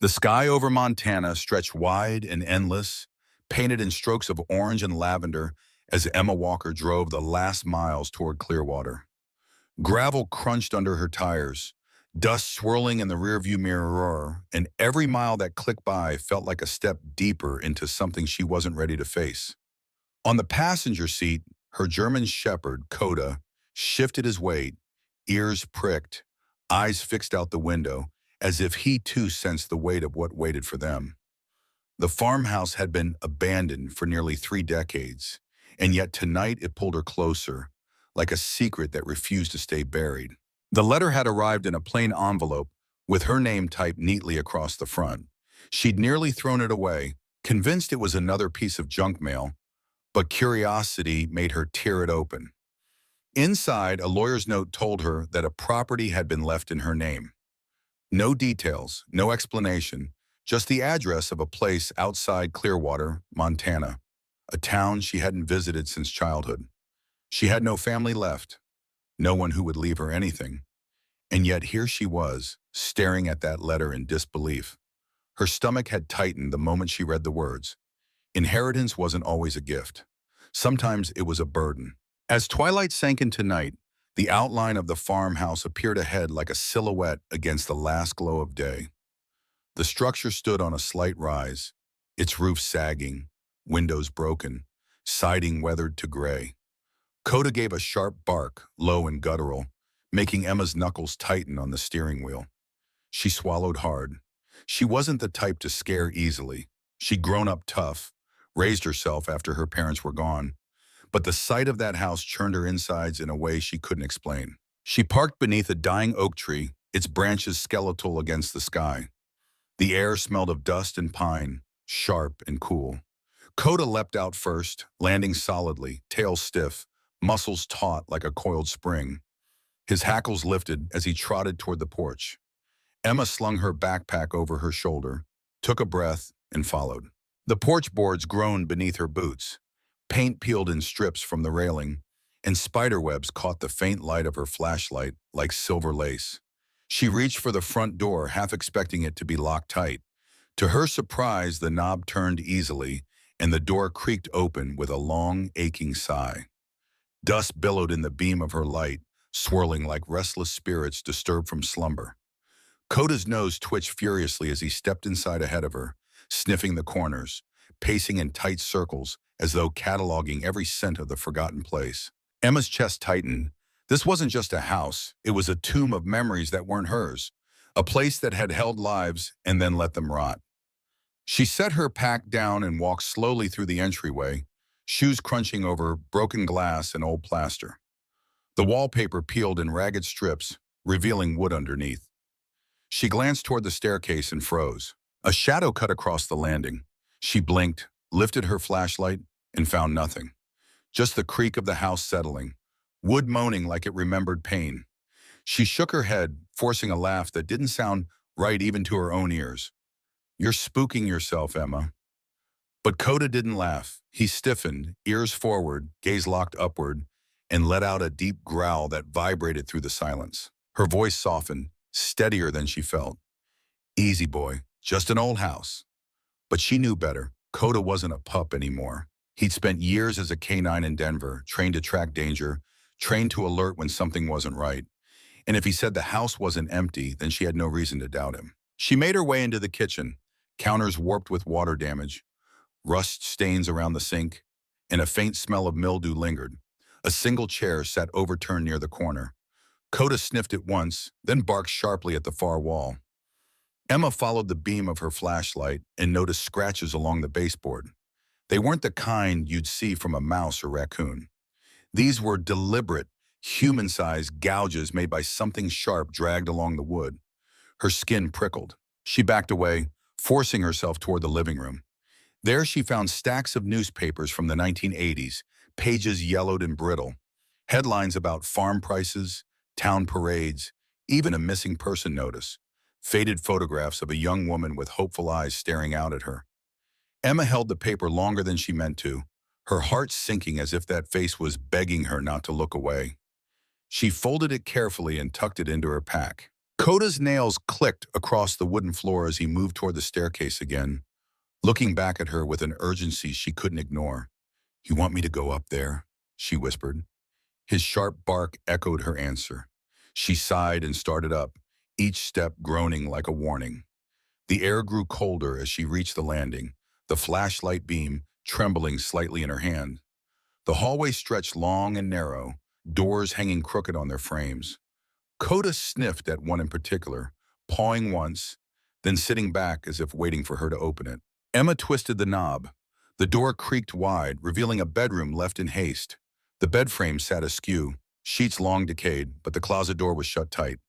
The sky over Montana stretched wide and endless, painted in strokes of orange and lavender as Emma Walker drove the last miles toward Clearwater. Gravel crunched under her tires, dust swirling in the rearview mirror, and every mile that clicked by felt like a step deeper into something she wasn't ready to face. On the passenger seat, her German shepherd, Coda, shifted his weight, ears pricked, eyes fixed out the window, as if he too sensed the weight of what waited for them. The farmhouse had been abandoned for nearly 3 decades, and yet tonight it pulled her closer, like a secret that refused to stay buried. The letter had arrived in a plain envelope with her name typed neatly across the front. She'd nearly thrown it away, convinced it was another piece of junk mail, but curiosity made her tear it open. Inside, a lawyer's note told her that a property had been left in her name. No details, no explanation, just the address of a place outside Clearwater, Montana, a town she hadn't visited since childhood. She had no family left, no one who would leave her anything. And yet here she was, staring at that letter in disbelief. Her stomach had tightened the moment she read the words. Inheritance wasn't always a gift. Sometimes it was a burden. As twilight sank into night, the outline of the farmhouse appeared ahead like a silhouette against the last glow of day. The structure stood on a slight rise, its roof sagging, windows broken, siding weathered to gray. Coda gave a sharp bark, low and guttural, making Emma's knuckles tighten on the steering wheel. She swallowed hard. She wasn't the type to scare easily. She'd grown up tough, raised herself after her parents were gone. But the sight of that house churned her insides in a way she couldn't explain. She parked beneath a dying oak tree, its branches skeletal against the sky. The air smelled of dust and pine, sharp and cool. Coda leapt out first, landing solidly, tail stiff, muscles taut like a coiled spring. His hackles lifted as he trotted toward the porch. Emma slung her backpack over her shoulder, took a breath, and followed. The porch boards groaned beneath her boots. Paint peeled in strips from the railing, and spiderwebs caught the faint light of her flashlight like silver lace. She reached for the front door, half expecting it to be locked tight. To her surprise, the knob turned easily, and the door creaked open with a long, aching sigh. Dust billowed in the beam of her light, swirling like restless spirits disturbed from slumber. Coda's nose twitched furiously as he stepped inside ahead of her, sniffing the corners, pacing in tight circles as though cataloging every scent of the forgotten place. Emma's chest tightened. This wasn't just a house, it was a tomb of memories that weren't hers, a place that had held lives and then let them rot. She set her pack down and walked slowly through the entryway, shoes crunching over broken glass and old plaster. The wallpaper peeled in ragged strips, revealing wood underneath. She glanced toward the staircase and froze. A shadow cut across the landing. She blinked, lifted her flashlight, and found nothing. Just the creak of the house settling, wood moaning like it remembered pain. She shook her head, forcing a laugh that didn't sound right even to her own ears. "You're spooking yourself, Emma." But Coda didn't laugh. He stiffened, ears forward, gaze locked upward, and let out a deep growl that vibrated through the silence. Her voice softened, steadier than she felt. "Easy, boy, just an old house." But she knew better. Coda wasn't a pup anymore. He'd spent years as a canine in Denver, trained to track danger, trained to alert when something wasn't right. And if he said the house wasn't empty, then she had no reason to doubt him. She made her way into the kitchen, counters warped with water damage, rust stains around the sink, and a faint smell of mildew lingered. A single chair sat overturned near the corner. Coda sniffed it once, then barked sharply at the far wall. Emma followed the beam of her flashlight and noticed scratches along the baseboard. They weren't the kind you'd see from a mouse or raccoon. These were deliberate, human-sized gouges made by something sharp dragged along the wood. Her skin prickled. She backed away, forcing herself toward the living room. There she found stacks of newspapers from the 1980s, pages yellowed and brittle, headlines about farm prices, town parades, even a missing person notice, faded photographs of a young woman with hopeful eyes staring out at her. Emma held the paper longer than she meant to, her heart sinking as if that face was begging her not to look away. She folded it carefully and tucked it into her pack. Coda's nails clicked across the wooden floor as he moved toward the staircase again, looking back at her with an urgency she couldn't ignore. "You want me to go up there?" she whispered. His sharp bark echoed her answer. She sighed and started up, each step groaning like a warning. The air grew colder as she reached the landing, the flashlight beam trembling slightly in her hand. The hallway stretched long and narrow, doors hanging crooked on their frames. Coda sniffed at one in particular, pawing once, then sitting back as if waiting for her to open it. Emma twisted the knob. The door creaked wide, revealing a bedroom left in haste. The bed frame sat askew, sheets long decayed, but the closet door was shut tight.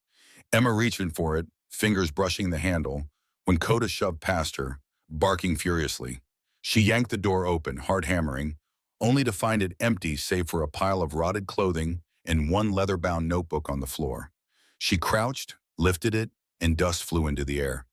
Emma reaching for it, fingers brushing the handle, when Coda shoved past her, barking furiously. She yanked the door open, hard hammering, only to find it empty save for a pile of rotted clothing and one leather-bound notebook on the floor. She crouched, lifted it, and dust flew into the air.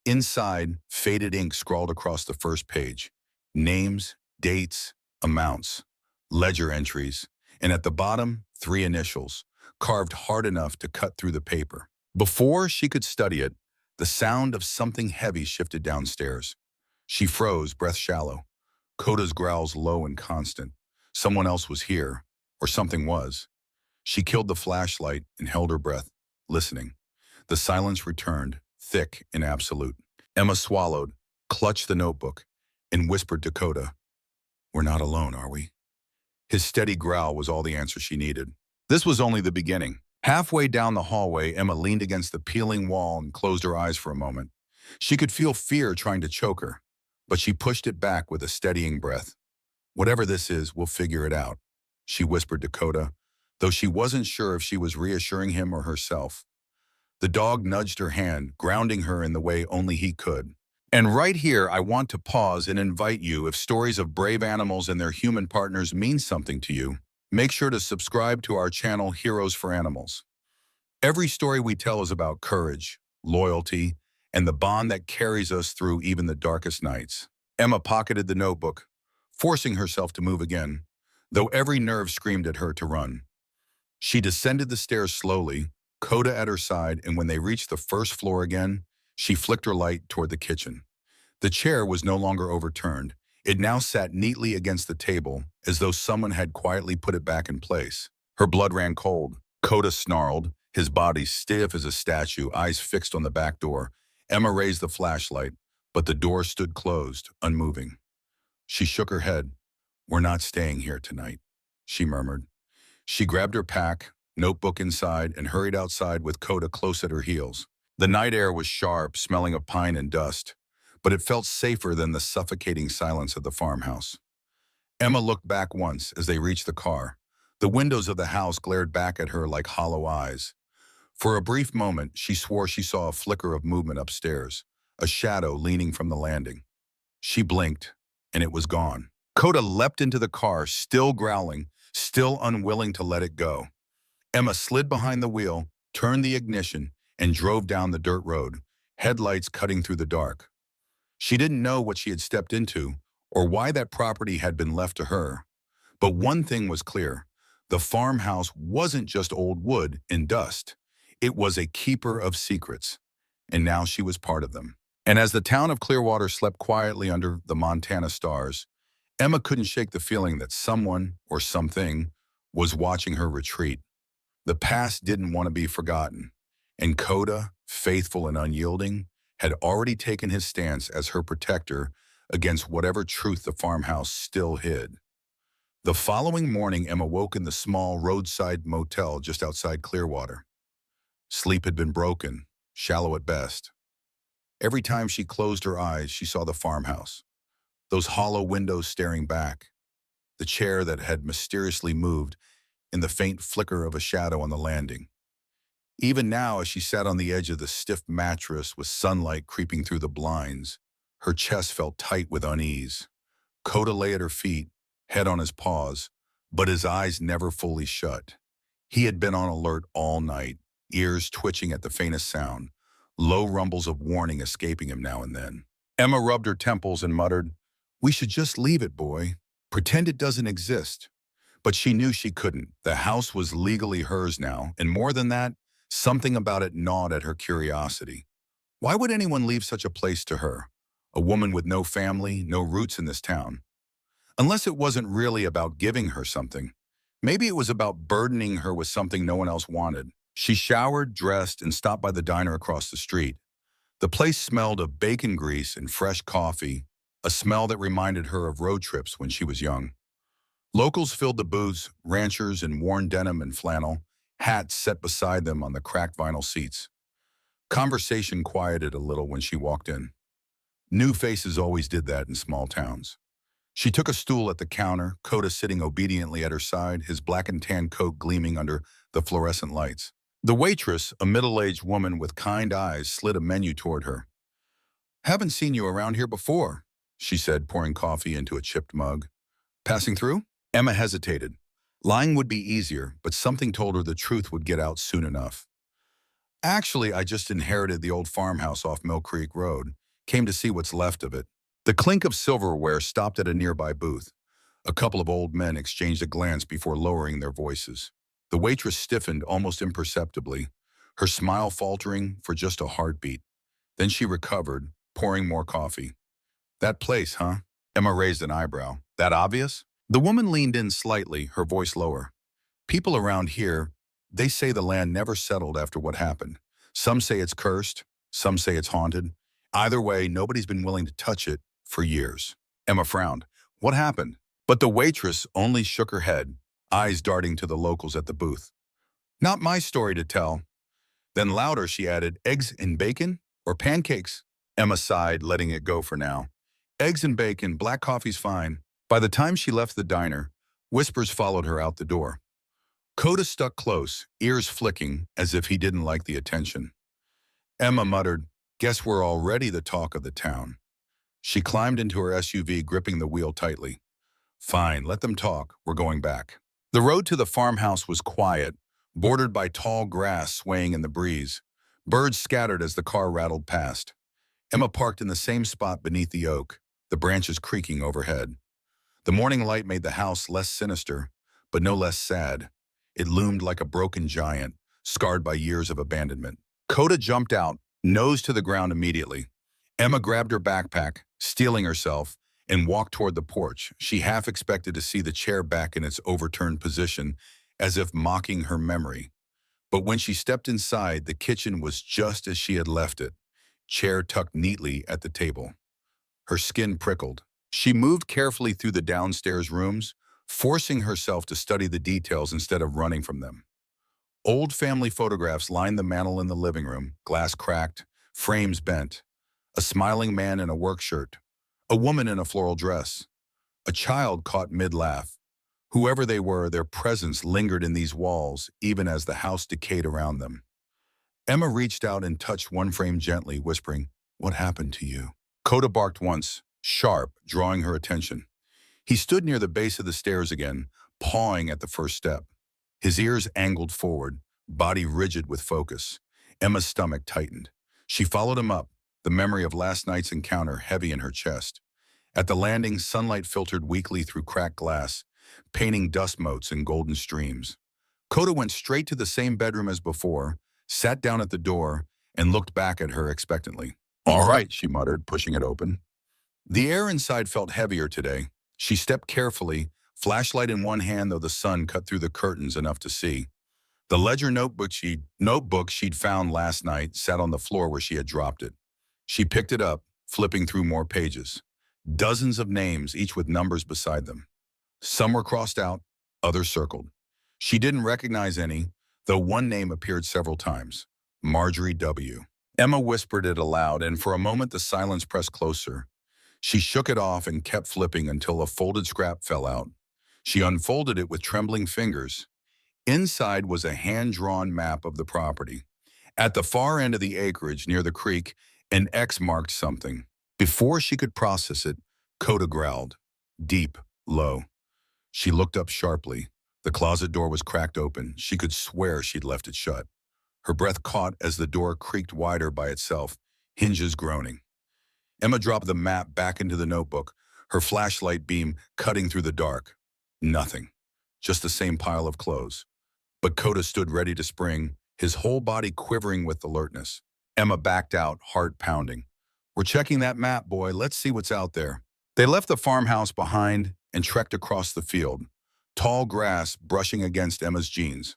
Inside, faded ink scrawled across the first page. Names, dates, amounts, ledger entries, and at the bottom, 3 initials, carved hard enough to cut through the paper. Before she could study it, the sound of something heavy shifted downstairs. She froze, breath shallow. Coda's growls low and constant. Someone else was here, or something was. She killed the flashlight and held her breath, listening. The silence returned, thick and absolute. Emma swallowed, clutched the notebook, and whispered to Coda, "We're not alone, are we?" His steady growl was all the answer she needed. This was only the beginning. Halfway down the hallway, Emma leaned against the peeling wall and closed her eyes for a moment. She could feel fear trying to choke her, but she pushed it back with a steadying breath. "Whatever this is, we'll figure it out," she whispered to Coda, though she wasn't sure if she was reassuring him or herself. The dog nudged her hand, grounding her in the way only he could. And right here, I want to pause and invite you, if stories of brave animals and their human partners mean something to you, make sure to subscribe to our channel, Heroes for Animals. Every story we tell is about courage, loyalty, and the bond that carries us through even the darkest nights. Emma pocketed the notebook, forcing herself to move again, though every nerve screamed at her to run. She descended the stairs slowly, Coda at her side, and when they reached the first floor again, she flicked her light toward the kitchen. The chair was no longer overturned. It now sat neatly against the table, as though someone had quietly put it back in place. Her blood ran cold. Coda snarled, his body stiff as a statue, eyes fixed on the back door. Emma raised the flashlight, but the door stood closed, unmoving. She shook her head. "We're not staying here tonight," she murmured. She grabbed her pack, notebook inside, and hurried outside with Coda close at her heels. The night air was sharp, smelling of pine and dust, but it felt safer than the suffocating silence of the farmhouse. Emma looked back once as they reached the car. The windows of the house glared back at her like hollow eyes. For a brief moment, she swore she saw a flicker of movement upstairs, a shadow leaning from the landing. She blinked, and it was gone. Coda leapt into the car, still growling, still unwilling to let it go. Emma slid behind the wheel, turned the ignition, and drove down the dirt road, headlights cutting through the dark. She didn't know what she had stepped into or why that property had been left to her. But one thing was clear. The farmhouse wasn't just old wood and dust. It was a keeper of secrets, and now she was part of them. And as the town of Clearwater slept quietly under the Montana stars, Emma couldn't shake the feeling that someone or something was watching her retreat. The past didn't want to be forgotten, and Coda, faithful and unyielding, had already taken his stance as her protector against whatever truth the farmhouse still hid. The following morning, Emma woke in the small roadside motel just outside Clearwater. Sleep had been broken, shallow at best. Every time she closed her eyes, she saw the farmhouse, those hollow windows staring back, the chair that had mysteriously moved in the faint flicker of a shadow on the landing. Even now, as she sat on the edge of the stiff mattress with sunlight creeping through the blinds, her chest felt tight with unease. Coda lay at her feet, head on his paws, but his eyes never fully shut. He had been on alert all night, ears twitching at the faintest sound, low rumbles of warning escaping him now and then. Emma rubbed her temples and muttered, "We should just leave it, boy. Pretend it doesn't exist." But she knew she couldn't. The house was legally hers now, and more than that, Something about it gnawed at her curiosity. Why would anyone leave such a place to her? A woman with no family, no roots in this town. Unless it wasn't really about giving her something. Maybe it was about burdening her with something no one else wanted. She showered, dressed, and stopped by the diner across the street. The place smelled of bacon grease and fresh coffee, a smell that reminded her of road trips when she was young. Locals filled the booths, ranchers in worn denim and flannel, hats set beside them on the cracked vinyl seats. Conversation quieted a little when she walked in. New faces always did that in small towns. She took a stool at the counter, Coda sitting obediently at her side, his black and tan coat gleaming under the fluorescent lights. The waitress, a middle-aged woman with kind eyes, slid a menu toward her. "Haven't seen you around here before," she said, pouring coffee into a chipped mug. "Passing through?" Emma hesitated. Lying would be easier, but something told her the truth would get out soon enough. "Actually, I just inherited the old farmhouse off Mill Creek Road. Came to see what's left of it." The clink of silverware stopped at a nearby booth. A couple of old men exchanged a glance before lowering their voices. The waitress stiffened almost imperceptibly, her smile faltering for just a heartbeat. Then she recovered, pouring more coffee. "That place, huh?" Emma raised an eyebrow. "That obvious?" The woman leaned in slightly, her voice lower. "People around here, they say the land never settled after what happened. Some say it's cursed, some say it's haunted. Either way, nobody's been willing to touch it for years." Emma frowned. "What happened?" But the waitress only shook her head, eyes darting to the locals at the booth. "Not my story to tell." Then louder she added, "Eggs and bacon? Or pancakes?" Emma sighed, letting it go for now. "Eggs and bacon, black coffee's fine." By the time she left the diner, whispers followed her out the door. Coda stuck close, ears flicking, as if he didn't like the attention. Emma muttered, "Guess we're already the talk of the town." She climbed into her SUV, gripping the wheel tightly. "Fine, let them talk. We're going back." The road to the farmhouse was quiet, bordered by tall grass swaying in the breeze. Birds scattered as the car rattled past. Emma parked in the same spot beneath the oak, the branches creaking overhead. The morning light made the house less sinister, but no less sad. It loomed like a broken giant, scarred by years of abandonment. Coda jumped out, nose to the ground immediately. Emma grabbed her backpack, steeling herself, and walked toward the porch. She half expected to see the chair back in its overturned position, as if mocking her memory. But when she stepped inside, the kitchen was just as she had left it, chair tucked neatly at the table. Her skin prickled. She moved carefully through the downstairs rooms, forcing herself to study the details instead of running from them. Old family photographs lined the mantel in the living room, glass cracked, frames bent. A smiling man in a work shirt, a woman in a floral dress, a child caught mid-laugh. Whoever they were, their presence lingered in these walls, even as the house decayed around them. Emma reached out and touched one frame gently, whispering, "What happened to you?" Coda barked once, sharp, drawing her attention. He stood near the base of the stairs again, pawing at the first step. His ears angled forward, body rigid with focus. Emma's stomach tightened. She followed him up, the memory of last night's encounter heavy in her chest. At the landing, sunlight filtered weakly through cracked glass, painting dust motes and golden streams. Coda went straight to the same bedroom as before, sat down at the door, and looked back at her expectantly. "All right," she muttered, pushing it open. The air inside felt heavier today. She stepped carefully, flashlight in one hand though the sun cut through the curtains enough to see. The ledger notebook she'd found last night sat on the floor where she had dropped it. She picked it up, flipping through more pages. Dozens of names, each with numbers beside them. Some were crossed out, others circled. She didn't recognize any, though one name appeared several times. Marjorie W. Emma whispered it aloud, and for a moment the silence pressed closer. She shook it off and kept flipping until a folded scrap fell out. She unfolded it with trembling fingers. Inside was a hand-drawn map of the property. At the far end of the acreage, near the creek, an X marked something. Before she could process it, Coda growled. Deep, low. She looked up sharply. The closet door was cracked open. She could swear she'd left it shut. Her breath caught as the door creaked wider by itself, hinges groaning. Emma dropped the map back into the notebook, her flashlight beam cutting through the dark. Nothing. Just the same pile of clothes. But Coda stood ready to spring, his whole body quivering with alertness. Emma backed out, heart pounding. "We're checking that map, boy. Let's see what's out there." They left the farmhouse behind and trekked across the field, tall grass brushing against Emma's jeans.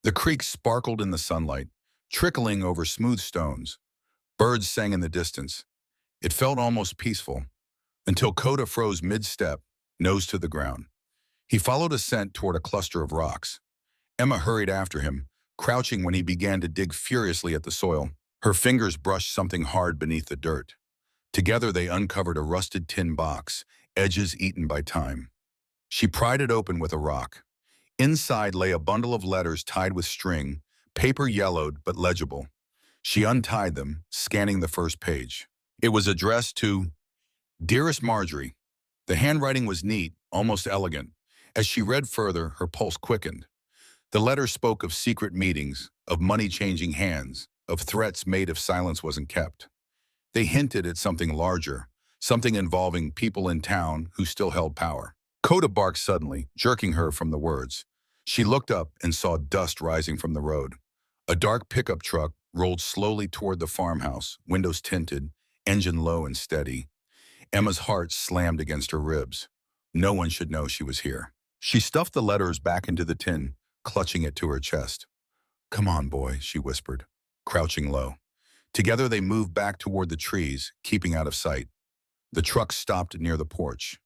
The creek sparkled in the sunlight, trickling over smooth stones. Birds sang in the distance. It felt almost peaceful, until Coda froze mid-step, nose to the ground. He followed a scent toward a cluster of rocks. Emma hurried after him, crouching when he began to dig furiously at the soil. Her fingers brushed something hard beneath the dirt. Together they uncovered a rusted tin box, edges eaten by time. She pried it open with a rock. Inside lay a bundle of letters tied with string, paper yellowed but legible. She untied them, scanning the first page. It was addressed to Dearest Marjorie. The handwriting was neat, almost elegant. As she read further, her pulse quickened. The letter spoke of secret meetings, of money changing hands, of threats made if silence wasn't kept. They hinted at something larger, something involving people in town who still held power. Coda barked suddenly, jerking her from the words. She looked up and saw dust rising from the road. A dark pickup truck rolled slowly toward the farmhouse, windows tinted, engine low and steady. Emma's heart slammed against her ribs. No one should know she was here. She stuffed the letters back into the tin, clutching it to her chest. "Come on, boy," she whispered, crouching low. Together they moved back toward the trees, keeping out of sight. The truck stopped near the porch.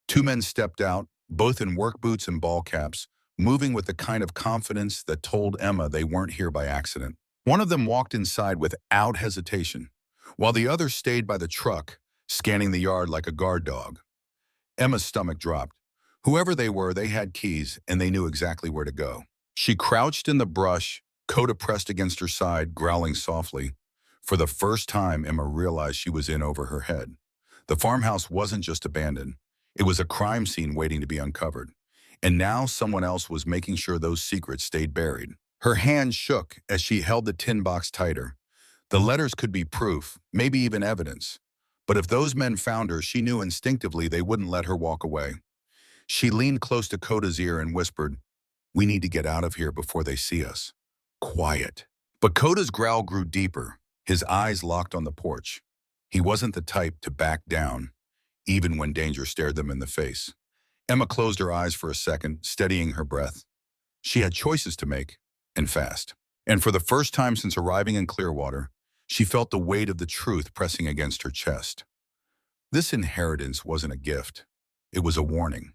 Two men stepped out, both in work boots and ball caps, moving with the kind of confidence that told Emma they weren't here by accident. One of them walked inside without hesitation, while the other stayed by the truck, scanning the yard like a guard dog. Emma's stomach dropped. Whoever they were, they had keys, and they knew exactly where to go. She crouched in the brush, Coda pressed against her side, growling softly. For the first time, Emma realized she was in over her head. The farmhouse wasn't just abandoned. It was a crime scene waiting to be uncovered. And now someone else was making sure those secrets stayed buried. Her hand shook as she held the tin box tighter. The letters could be proof, maybe even evidence. But if those men found her, she knew instinctively they wouldn't let her walk away. She leaned close to Coda's ear and whispered, "We need to get out of here before they see us. Quiet." But Coda's growl grew deeper, his eyes locked on the porch. He wasn't the type to back down, even when danger stared them in the face. Emma closed her eyes for a second, steadying her breath. She had choices to make, and fast. And for the first time since arriving in Clearwater, she felt the weight of the truth pressing against her chest. This inheritance wasn't a gift. It was a warning.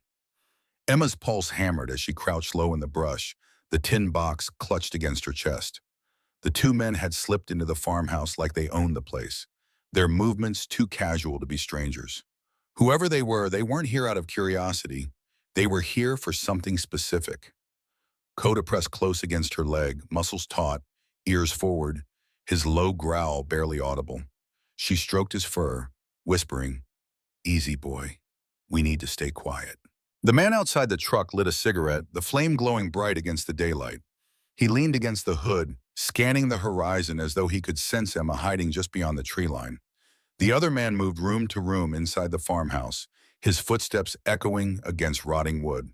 Emma's pulse hammered as she crouched low in the brush, the tin box clutched against her chest. The two men had slipped into the farmhouse like they owned the place, their movements too casual to be strangers. Whoever they weren't here out of curiosity. They were here for something specific. Coda pressed close against her leg, muscles taut, ears forward, his low growl barely audible. She stroked his fur, whispering, "Easy, boy. We need to stay quiet." The man outside the truck lit a cigarette, the flame glowing bright against the daylight. He leaned against the hood, scanning the horizon as though he could sense Emma hiding just beyond the tree line. The other man moved room to room inside the farmhouse, his footsteps echoing against rotting wood.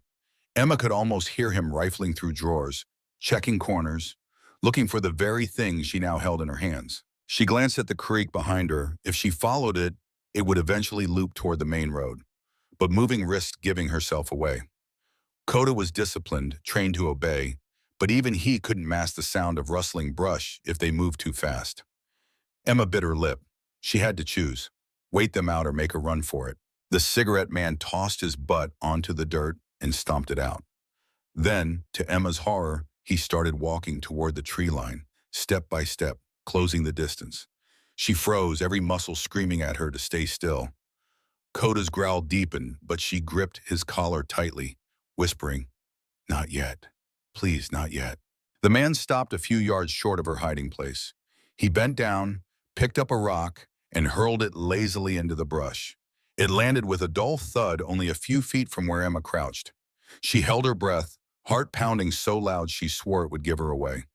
Emma could almost hear him rifling through drawers, checking corners, looking for the very thing she now held in her hands. She glanced at the creek behind her. If she followed it, it would eventually loop toward the main road. But moving risked giving herself away. Coda was disciplined, trained to obey, but even he couldn't mask the sound of rustling brush if they moved too fast. Emma bit her lip. She had to choose, wait them out or make a run for it. The cigarette man tossed his butt onto the dirt and stomped it out. Then, to Emma's horror, he started walking toward the tree line, step by step, closing the distance. She froze, every muscle screaming at her to stay still. Coda's growl deepened, but she gripped his collar tightly, whispering, "Not yet. Please, not yet." The man stopped a few yards short of her hiding place. He bent down, picked up a rock, and hurled it lazily into the brush. It landed with a dull thud only a few feet from where Emma crouched. She held her breath, heart pounding so loud she swore it would give her away.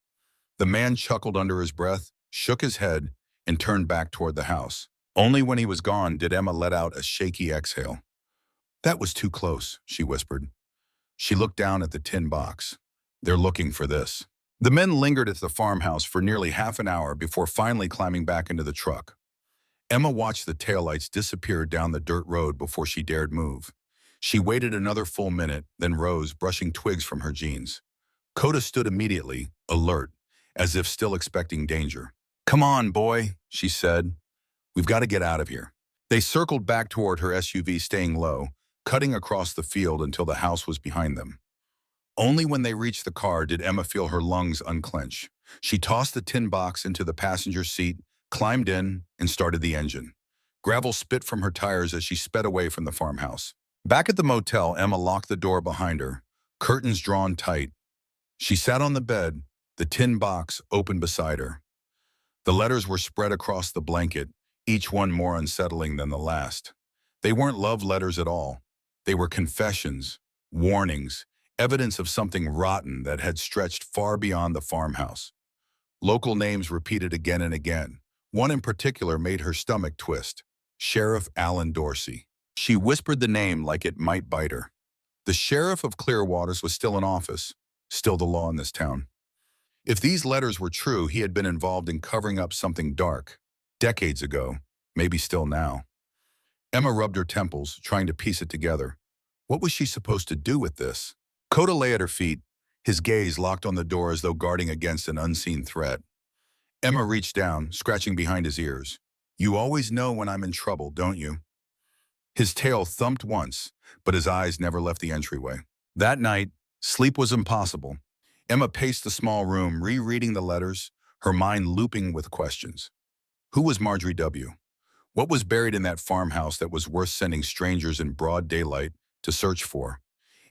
The man chuckled under his breath, shook his head, and turned back toward the house. Only when he was gone did Emma let out a shaky exhale. "That was too close," she whispered. She looked down at the tin box. "They're looking for this." The men lingered at the farmhouse for nearly half an hour before finally climbing back into the truck. Emma watched the taillights disappear down the dirt road before she dared move. She waited another full minute, then rose, brushing twigs from her jeans. Coda stood immediately, alert, as if still expecting danger. "Come on, boy," she said. "We've got to get out of here." They circled back toward her SUV, staying low, cutting across the field until the house was behind them. Only when they reached the car did Emma feel her lungs unclench. She tossed the tin box into the passenger seat, climbed in, and started the engine. Gravel spit from her tires as she sped away from the farmhouse. Back at the motel, Emma locked the door behind her, curtains drawn tight. She sat on the bed, the tin box open beside her. The letters were spread across the blanket, each one more unsettling than the last. They weren't love letters at all. They were confessions, warnings, evidence of something rotten that had stretched far beyond the farmhouse. Local names repeated again and again. One in particular made her stomach twist: Sheriff Alan Dorsey. She whispered the name like it might bite her. The sheriff of Clearwaters was still in office, still the law in this town. If these letters were true, he had been involved in covering up something dark, decades ago, maybe still now. Emma rubbed her temples, trying to piece it together. What was she supposed to do with this? Coda lay at her feet, his gaze locked on the door as though guarding against an unseen threat. Emma reached down, scratching behind his ears. "You always know when I'm in trouble, don't you?" His tail thumped once, but his eyes never left the entryway. That night, sleep was impossible. Emma paced the small room, rereading the letters, her mind looping with questions. Who was Marjorie W.? What was buried in that farmhouse that was worth sending strangers in broad daylight to search for?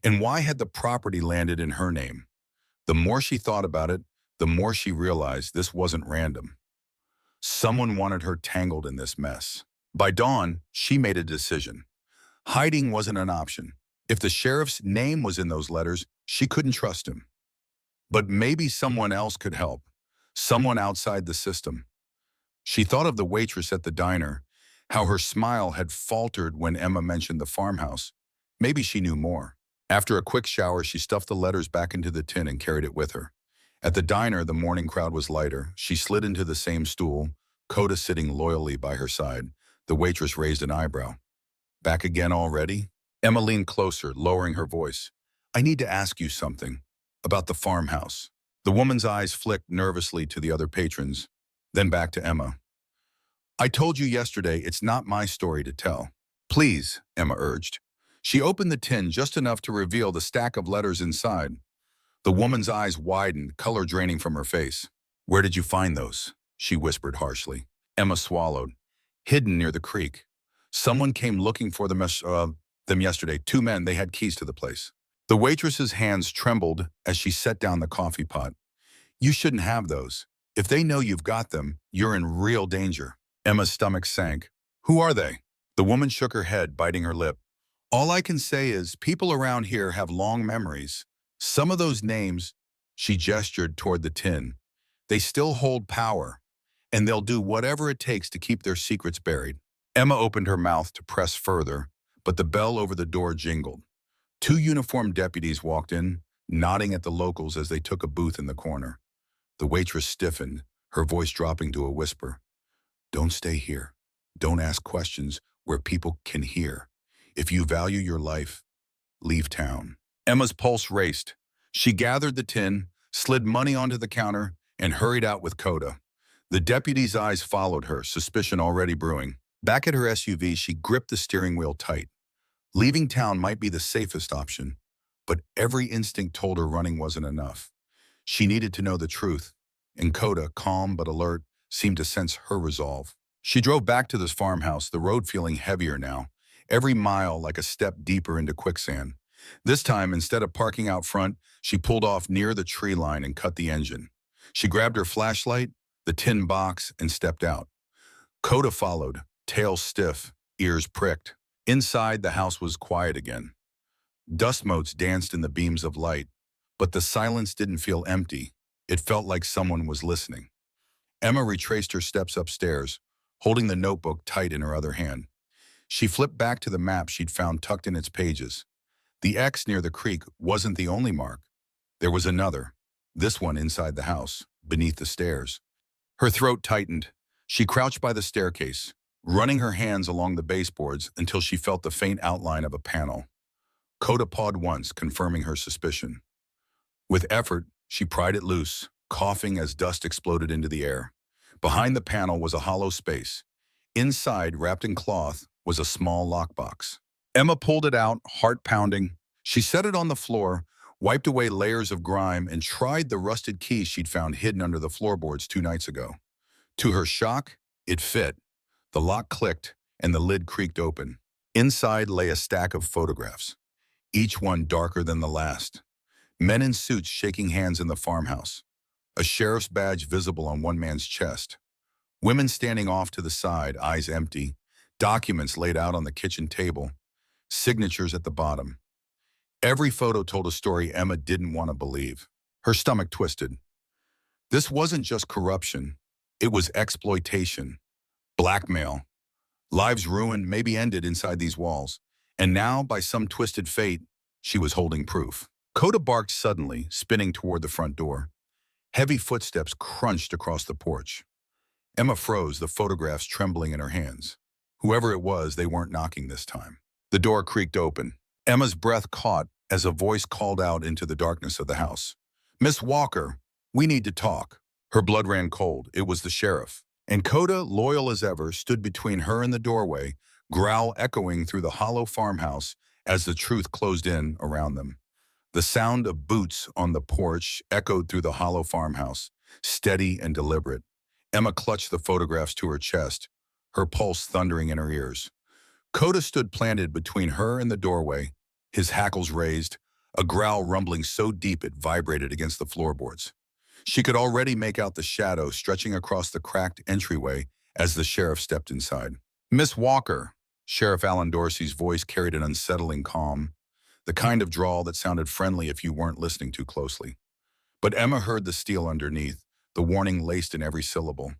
And why had the property landed in her name? The more she thought about it, the more she realized this wasn't random. Someone wanted her tangled in this mess. By dawn, she made a decision. Hiding wasn't an option. If the sheriff's name was in those letters, she couldn't trust him. But maybe someone else could help. Someone outside the system. She thought of the waitress at the diner, how her smile had faltered when Emma mentioned the farmhouse. Maybe she knew more. After a quick shower, she stuffed the letters back into the tin and carried it with her. At the diner, the morning crowd was lighter. She slid into the same stool, Coda sitting loyally by her side. The waitress raised an eyebrow. "Back again already?" Emma leaned closer, lowering her voice. "I need to ask you something. About the farmhouse." The woman's eyes flicked nervously to the other patrons, then back to Emma. "I told you yesterday it's not my story to tell." "Please," Emma urged. She opened the tin just enough to reveal the stack of letters inside. The woman's eyes widened, color draining from her face. "Where did you find those?" she whispered harshly. Emma swallowed. "Hidden near the creek. Someone came looking for them yesterday. 2 men, they had keys to the place." The waitress's hands trembled as she set down the coffee pot. "You shouldn't have those. If they know you've got them, you're in real danger." Emma's stomach sank. "Who are they?" The woman shook her head, biting her lip. "All I can say is people around here have long memories. Some of those names," she gestured toward the tin, "they still hold power, and they'll do whatever it takes to keep their secrets buried." Emma opened her mouth to press further, but the bell over the door jingled. 2 uniformed deputies walked in, nodding at the locals as they took a booth in the corner. The waitress stiffened, her voice dropping to a whisper. "Don't stay here. Don't ask questions where people can hear. If you value your life, leave town." Emma's pulse raced. She gathered the tin, slid money onto the counter, and hurried out with Coda. The deputy's eyes followed her, suspicion already brewing. Back at her SUV, she gripped the steering wheel tight. Leaving town might be the safest option, but every instinct told her running wasn't enough. She needed to know the truth, and Coda, calm but alert, seemed to sense her resolve. She drove back to this farmhouse, the road feeling heavier now, every mile like a step deeper into quicksand. This time, instead of parking out front, she pulled off near the tree line and cut the engine. She grabbed her flashlight, the tin box, and stepped out. Coda followed, tail stiff, ears pricked. Inside, the house was quiet again. Dust motes danced in the beams of light, but the silence didn't feel empty. It felt like someone was listening. Emma retraced her steps upstairs, holding the notebook tight in her other hand. She flipped back to the map she'd found tucked in its pages. The X near the creek wasn't the only mark. There was another, this one inside the house, beneath the stairs. Her throat tightened. She crouched by the staircase, running her hands along the baseboards until she felt the faint outline of a panel. Coda pawed once, confirming her suspicion. With effort, she pried it loose, coughing as dust exploded into the air. Behind the panel was a hollow space. Inside, wrapped in cloth, was a small lockbox. Emma pulled it out, heart pounding. She set it on the floor, wiped away layers of grime, and tried the rusted key she'd found hidden under the floorboards 2 nights ago. To her shock, it fit. The lock clicked, and the lid creaked open. Inside lay a stack of photographs, each one darker than the last. Men in suits shaking hands in the farmhouse. A sheriff's badge visible on one man's chest. Women standing off to the side, eyes empty. Documents laid out on the kitchen table. Signatures at the bottom. Every photo told a story Emma didn't want to believe. Her stomach twisted. This wasn't just corruption. It was exploitation. Blackmail. Lives ruined, maybe ended inside these walls. And now, by some twisted fate, she was holding proof. Coda barked suddenly, spinning toward the front door. Heavy footsteps crunched across the porch. Emma froze, the photographs trembling in her hands. Whoever it was, they weren't knocking this time. The door creaked open. Emma's breath caught as a voice called out into the darkness of the house. "Miss Walker, we need to talk." Her blood ran cold. It was the sheriff. And Coda, loyal as ever, stood between her and the doorway, growl echoing through the hollow farmhouse as the truth closed in around them. The sound of boots on the porch echoed through the hollow farmhouse, steady and deliberate. Emma clutched the photographs to her chest, her pulse thundering in her ears. Coda stood planted between her and the doorway, his hackles raised, a growl rumbling so deep it vibrated against the floorboards. She could already make out the shadow stretching across the cracked entryway as the sheriff stepped inside. "Miss Walker," Sheriff Alan Dorsey's voice carried an unsettling calm, the kind of drawl that sounded friendly if you weren't listening too closely. But Emma heard the steel underneath, the warning laced in every syllable.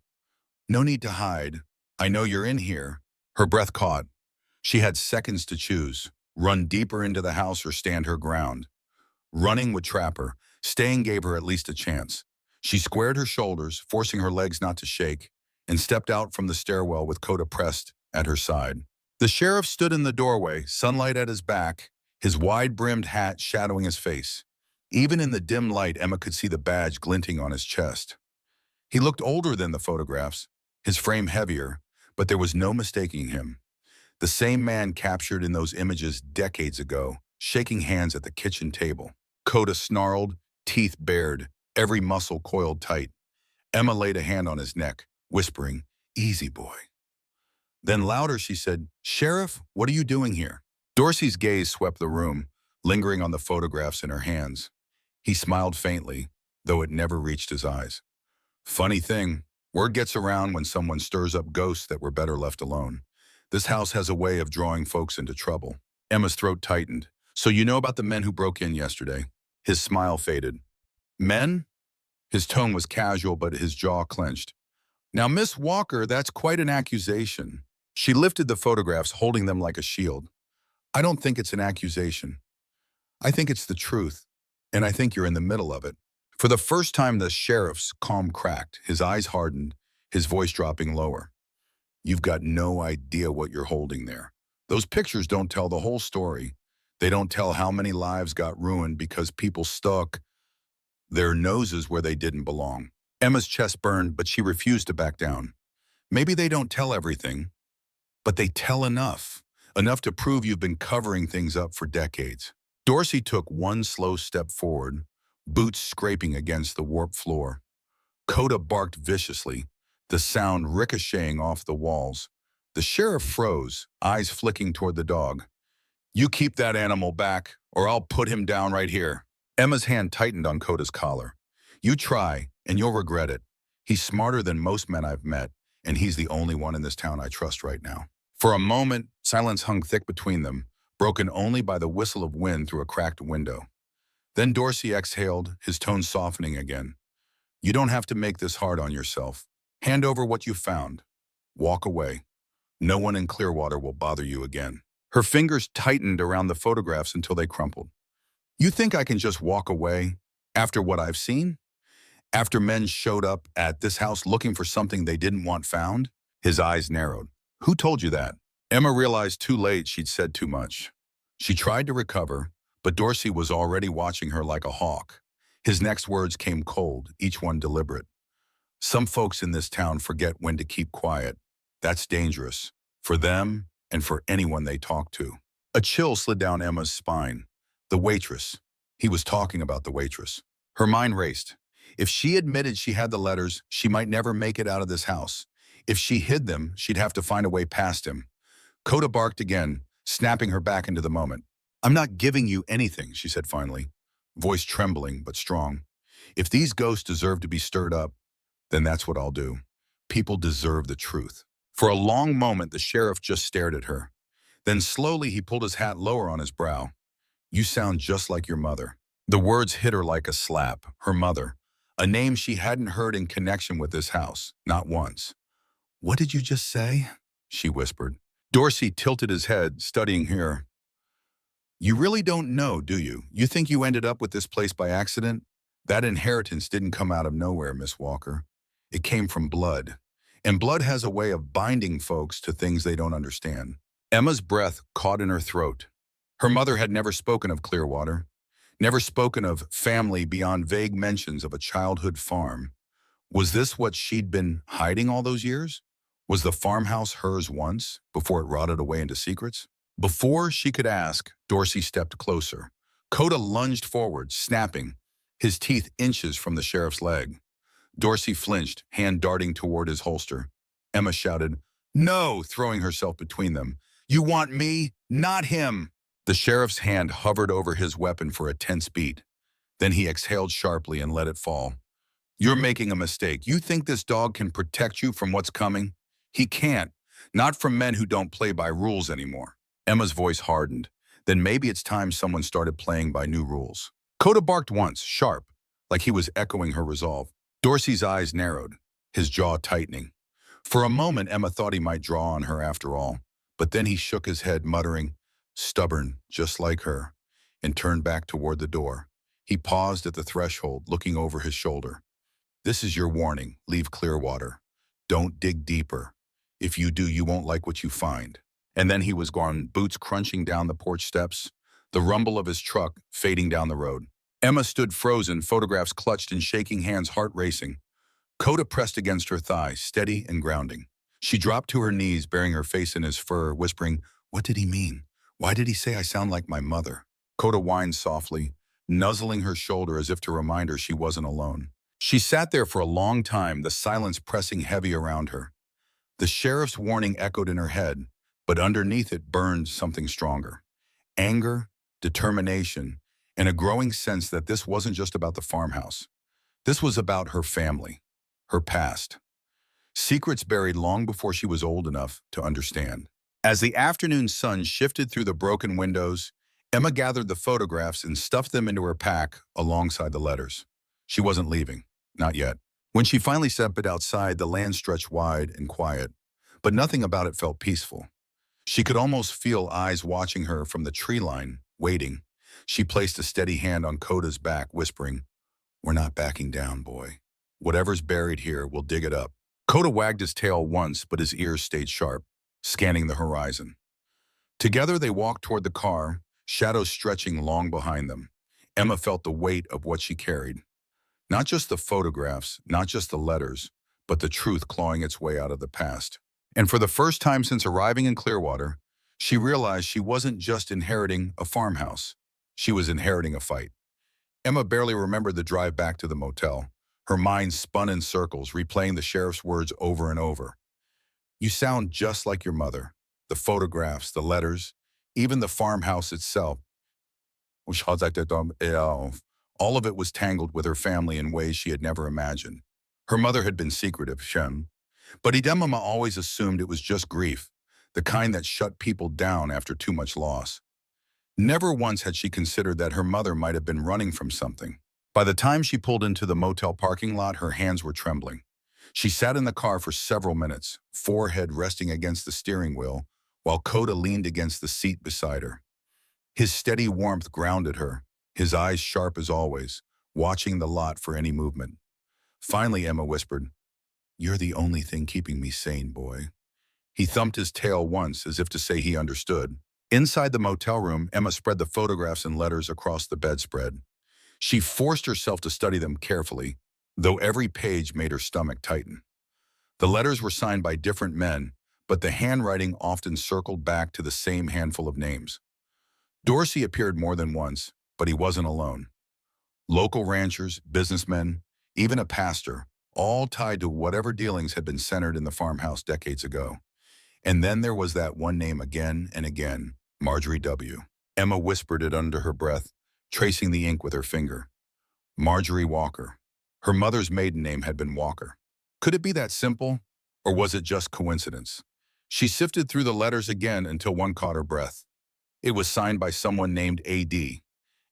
"No need to hide. I know you're in here." Her breath caught. She had seconds to choose, run deeper into the house or stand her ground. Running would trap her. Staying gave her at least a chance. She squared her shoulders, forcing her legs not to shake, and stepped out from the stairwell with Coda pressed at her side. The sheriff stood in the doorway, sunlight at his back, his wide-brimmed hat shadowing his face. Even in the dim light, Emma could see the badge glinting on his chest. He looked older than the photographs, his frame heavier, but there was no mistaking him. The same man captured in those images decades ago, shaking hands at the kitchen table. Coda snarled, teeth bared, every muscle coiled tight. Emma laid a hand on his neck, whispering, "Easy, boy." Then louder she said, "Sheriff, what are you doing here?" Dorsey's gaze swept the room, lingering on the photographs in her hands. He smiled faintly, though it never reached his eyes. "Funny thing, word gets around when someone stirs up ghosts that were better left alone. This house has a way of drawing folks into trouble." Emma's throat tightened. "So you know about the men who broke in yesterday?" His smile faded. "Men?" His tone was casual, but his jaw clenched. "Now, Miss Walker, that's quite an accusation." She lifted the photographs, holding them like a shield. "I don't think it's an accusation. I think it's the truth, and I think you're in the middle of it." For the first time, the sheriff's calm cracked, his eyes hardened, his voice dropping lower. "You've got no idea what you're holding there. Those pictures don't tell the whole story. They don't tell how many lives got ruined because people stuck their noses where they didn't belong." Emma's chest burned, but she refused to back down. "Maybe they don't tell everything, but they tell enough. Enough to prove you've been covering things up for decades." Dorsey took one slow step forward, boots scraping against the warped floor. Coda barked viciously, the sound ricocheting off the walls. The sheriff froze, eyes flicking toward the dog. "You keep that animal back, or I'll put him down right here." Emma's hand tightened on Coda's collar. "You try, and you'll regret it. He's smarter than most men I've met, and he's the only one in this town I trust right now." For a moment, silence hung thick between them, broken only by the whistle of wind through a cracked window. Then Dorsey exhaled, his tone softening again. "You don't have to make this hard on yourself. Hand over what you found. Walk away. No one in Clearwater will bother you again." Her fingers tightened around the photographs until they crumpled. "You think I can just walk away after what I've seen?" After men showed up at this house looking for something they didn't want found, his eyes narrowed. Who told you that? Emma realized too late she'd said too much. She tried to recover, but Dorsey was already watching her like a hawk. His next words came cold, each one deliberate. Some folks in this town forget when to keep quiet. That's dangerous, for them and for anyone they talk to. A chill slid down Emma's spine. The waitress. He was talking about the waitress. Her mind raced. If she admitted she had the letters, she might never make it out of this house. If she hid them, she'd have to find a way past him. Coda barked again, snapping her back into the moment. I'm not giving you anything, she said finally, voice trembling but strong. If these ghosts deserve to be stirred up, then that's what I'll do. People deserve the truth. For a long moment, the sheriff just stared at her. Then slowly he pulled his hat lower on his brow. You sound just like your mother. The words hit her like a slap. Her mother. A name she hadn't heard in connection with this house, not once. What did you just say? She whispered. Dorsey tilted his head, studying her. You really don't know, do you? You think you ended up with this place by accident? That inheritance didn't come out of nowhere, Miss Walker. It came from blood. And blood has a way of binding folks to things they don't understand. Emma's breath caught in her throat. Her mother had never spoken of Clearwater, never spoken of family beyond vague mentions of a childhood farm. Was this what she'd been hiding all those years? Was the farmhouse hers once, before it rotted away into secrets? Before she could ask, Dorsey stepped closer. Coda lunged forward, snapping, his teeth inches from the sheriff's leg. Dorsey flinched, hand darting toward his holster. Emma shouted, No, throwing herself between them. You want me, not him. The sheriff's hand hovered over his weapon for a tense beat. Then he exhaled sharply and let it fall. You're making a mistake. You think this dog can protect you from what's coming? He can't. Not from men who don't play by rules anymore. Emma's voice hardened. Then maybe it's time someone started playing by new rules. Coda barked once, sharp, like he was echoing her resolve. Dorsey's eyes narrowed, his jaw tightening. For a moment, Emma thought he might draw on her after all, but then he shook his head, muttering, stubborn, just like her, and turned back toward the door. He paused at the threshold, looking over his shoulder. This is your warning. Leave Clearwater. Don't dig deeper. If you do, you won't like what you find. And then he was gone, boots crunching down the porch steps, the rumble of his truck fading down the road. Emma stood frozen, photographs clutched in shaking hands, heart racing. Coda pressed against her thigh, steady and grounding. She dropped to her knees, burying her face in his fur, whispering, What did he mean? Why did he say I sound like my mother? Coda whined softly, nuzzling her shoulder as if to remind her she wasn't alone. She sat there for a long time, the silence pressing heavy around her. The sheriff's warning echoed in her head, but underneath it burned something stronger. Anger, determination, and a growing sense that this wasn't just about the farmhouse. This was about her family, her past. Secrets buried long before she was old enough to understand. As the afternoon sun shifted through the broken windows, Emma gathered the photographs and stuffed them into her pack alongside the letters. She wasn't leaving, not yet. When she finally stepped outside, the land stretched wide and quiet, but nothing about it felt peaceful. She could almost feel eyes watching her from the tree line, waiting. She placed a steady hand on Coda's back, whispering, We're not backing down, boy. Whatever's buried here, we'll dig it up. Coda wagged his tail once, but his ears stayed sharp, scanning the horizon. Together they walked toward the car, shadows stretching long behind them. Emma felt the weight of what she carried. Not just the photographs, not just the letters, but the truth clawing its way out of the past. And for the first time since arriving in Clearwater, she realized she wasn't just inheriting a farmhouse. She was inheriting a fight. Emma barely remembered the drive back to the motel. Her mind spun in circles, replaying the sheriff's words over and over. You sound just like your mother. The photographs, the letters, even the farmhouse itself. All of it was tangled with her family in ways she had never imagined. Her mother had been secretive, but Emma always assumed it was just grief, the kind that shut people down after too much loss. Never once had she considered that her mother might have been running from something. By the time she pulled into the motel parking lot, her hands were trembling. She sat in the car for several minutes, forehead resting against the steering wheel, while Coda leaned against the seat beside her. His steady warmth grounded her, his eyes sharp as always, watching the lot for any movement. Finally, Emma whispered, "You're the only thing keeping me sane, boy." He thumped his tail once as if to say he understood. Inside the motel room, Emma spread the photographs and letters across the bedspread. She forced herself to study them carefully, though every page made her stomach tighten. The letters were signed by different men, but the handwriting often circled back to the same handful of names. Dorsey appeared more than once, but he wasn't alone. Local ranchers, businessmen, even a pastor, all tied to whatever dealings had been centered in the farmhouse decades ago. And then there was that one name again and again, Marjorie W. Emma whispered it under her breath, tracing the ink with her finger. Marjorie Walker. Her mother's maiden name had been Walker. Could it be that simple, or was it just coincidence? She sifted through the letters again until one caught her breath. It was signed by someone named A.D.,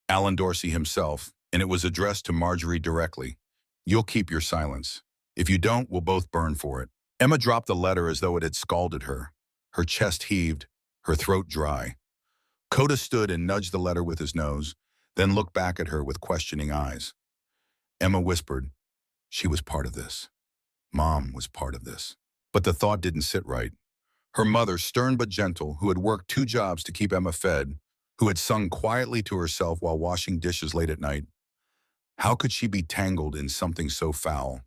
Alan Dorsey himself, and it was addressed to Marjorie directly. "You'll keep your silence. If you don't, we'll both burn for it." Emma dropped the letter as though it had scalded her. Her chest heaved, her throat dry. Coda stood and nudged the letter with his nose, then looked back at her with questioning eyes. Emma whispered, "She was part of this. Mom was part of this." But the thought didn't sit right. Her mother, stern but gentle, who had worked 2 jobs to keep Emma fed, who had sung quietly to herself while washing dishes late at night. How could she be tangled in something so foul?